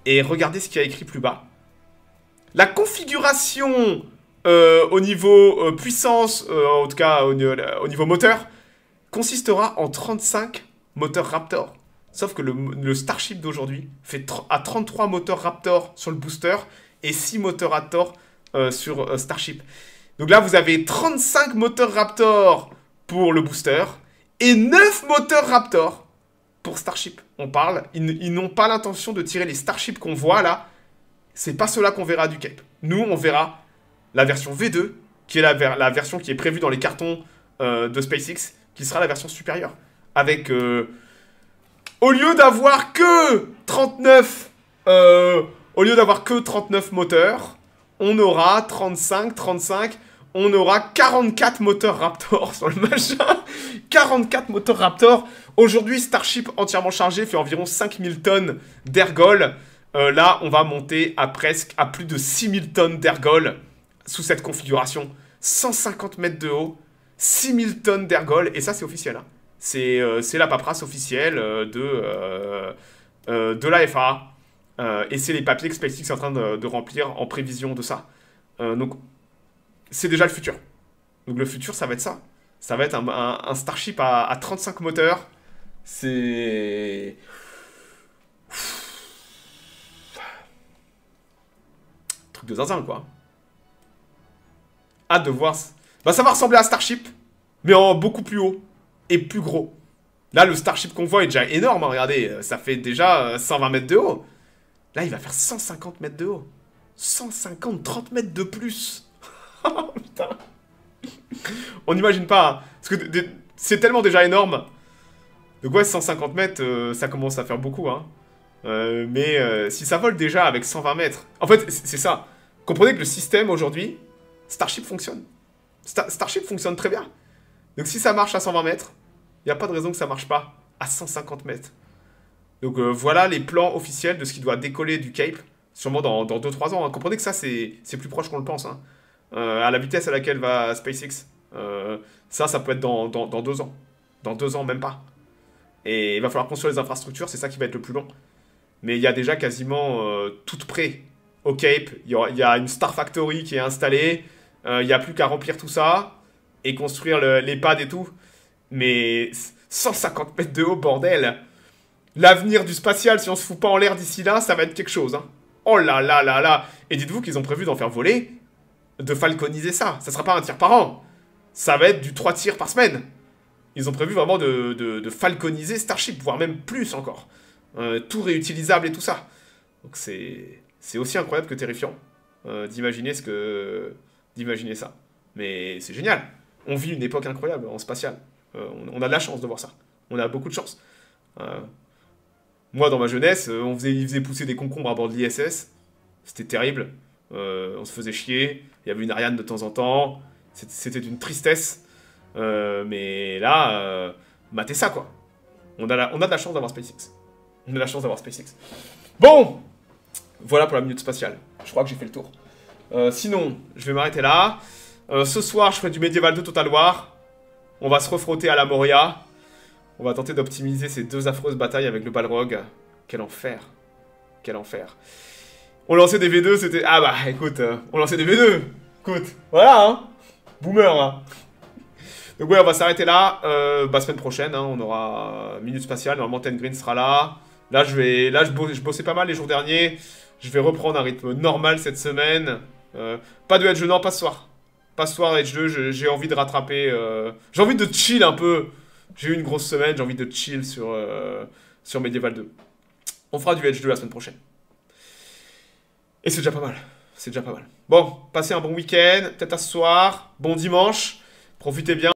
Et regardez ce qu'il y a écrit plus bas. La configuration au niveau puissance, en tout cas au niveau moteur, consistera en 35 moteurs Raptor. Sauf que le Starship d'aujourd'hui a 33 moteurs Raptor sur le booster et 6 moteurs Raptor sur Starship. Donc là, vous avez 35 moteurs Raptor pour le booster et 9 moteurs Raptor pour Starship. On parle, ils n'ont pas l'intention de tirer les Starships qu'on voit là. C'est pas cela qu'on verra du Cape. Nous, on verra la version V2, qui est la version qui est prévue dans les cartons de SpaceX, qui sera la version supérieure. Avec, au lieu d'avoir que 39, moteurs, on aura 35, on aura 44 moteurs Raptor sur le machin. 44 moteurs Raptor. Aujourd'hui, Starship entièrement chargé fait environ 5000 tonnes d'ergol. Là, on va monter à plus de 6000 tonnes d'ergol sous cette configuration. 150 mètres de haut, 6000 tonnes d'ergol, et ça, c'est officiel. Hein. C'est la paperasse officielle de la FAA. Et c'est les papiers que SpaceX est en train de remplir en prévision de ça. Donc, c'est déjà le futur. Donc, le futur, ça va être ça. Ça va être un Starship à 35 moteurs. C'est... truc de zinzin, quoi. Hâte de voir. Ça va ressembler à Starship, mais en beaucoup plus haut et plus gros. Là, le Starship qu'on voit est déjà énorme, hein, regardez. Ça fait déjà 120 mètres de haut. Là, il va faire 150 mètres de haut. 30 mètres de plus. Oh, putain. On n'imagine pas, hein, parce que c'est tellement déjà énorme. Donc ouais, 150 mètres, ça commence à faire beaucoup, hein. Mais si ça vole déjà avec 120 mètres... En fait, c'est ça. Comprenez que le système, aujourd'hui, Starship fonctionne. Starship fonctionne très bien. Donc si ça marche à 120 mètres, il n'y a pas de raison que ça marche pas à 150 mètres. Donc voilà les plans officiels de ce qui doit décoller du Cape Sûrement dans 2-3 ans. Hein. Comprenez que ça, c'est plus proche qu'on le pense. Hein. À la vitesse à laquelle va SpaceX. Ça peut être dans 2 ans. Dans 2 ans, même pas. Et il va falloir construire les infrastructures, c'est ça qui va être le plus long. Mais il y a déjà quasiment tout prêt au Cape. Il y a une Star Factory qui est installée. Il n'y a plus qu'à remplir tout ça et construire les pads et tout. Mais 150 mètres de haut, bordel. L'avenir du spatial, si on se fout pas en l'air d'ici là, ça va être quelque chose. Hein. Oh là là là là. Et dites-vous qu'ils ont prévu d'en faire voler, de falconiser ça. Ça sera pas un tir par an. Ça va être du 3 tirs par semaine. Ils ont prévu vraiment de falconiser Starship, voire même plus encore. Tout réutilisable et tout ça. Donc c'est aussi incroyable que terrifiant d'imaginer d'imaginer ça. Mais c'est génial. On vit une époque incroyable en spatial. On a de la chance de voir ça. On a beaucoup de chance. Moi, dans ma jeunesse, ils faisaient pousser des concombres à bord de l'ISS. C'était terrible. On se faisait chier. Il y avait une Ariane de temps en temps. C'était d'une tristesse. Mais là, matez ça, quoi. On a de la chance d'avoir SpaceX. On a de la chance d'avoir SpaceX. Bon, voilà pour la minute spatiale. Je crois que j'ai fait le tour. Sinon, je vais m'arrêter là. Ce soir, je ferai du Medieval 2 Total War. On va se refrotter à la Moria. On va tenter d'optimiser ces 2 affreuses batailles avec le Balrog. Quel enfer. Quel enfer. On lançait des V2, c'était... Ah bah, écoute, on lançait des V2. Écoute, voilà, hein. Boomer, hein. Donc ouais, on va s'arrêter là. Semaine prochaine, hein, on aura Minute Spatiale. Normalement, Ten Green sera là. Là, je bossais pas mal les jours derniers. Je vais reprendre un rythme normal cette semaine. Pas de Edge 2, non, pas ce soir. Pas ce soir, Edge 2, j'ai envie de rattraper... J'ai envie de chill un peu. J'ai eu une grosse semaine, j'ai envie de chill sur Medieval 2. On fera du Edge 2 la semaine prochaine. Et c'est déjà pas mal. C'est déjà pas mal. Bon, passez un bon week-end. Peut-être à ce soir. Bon dimanche. Profitez bien.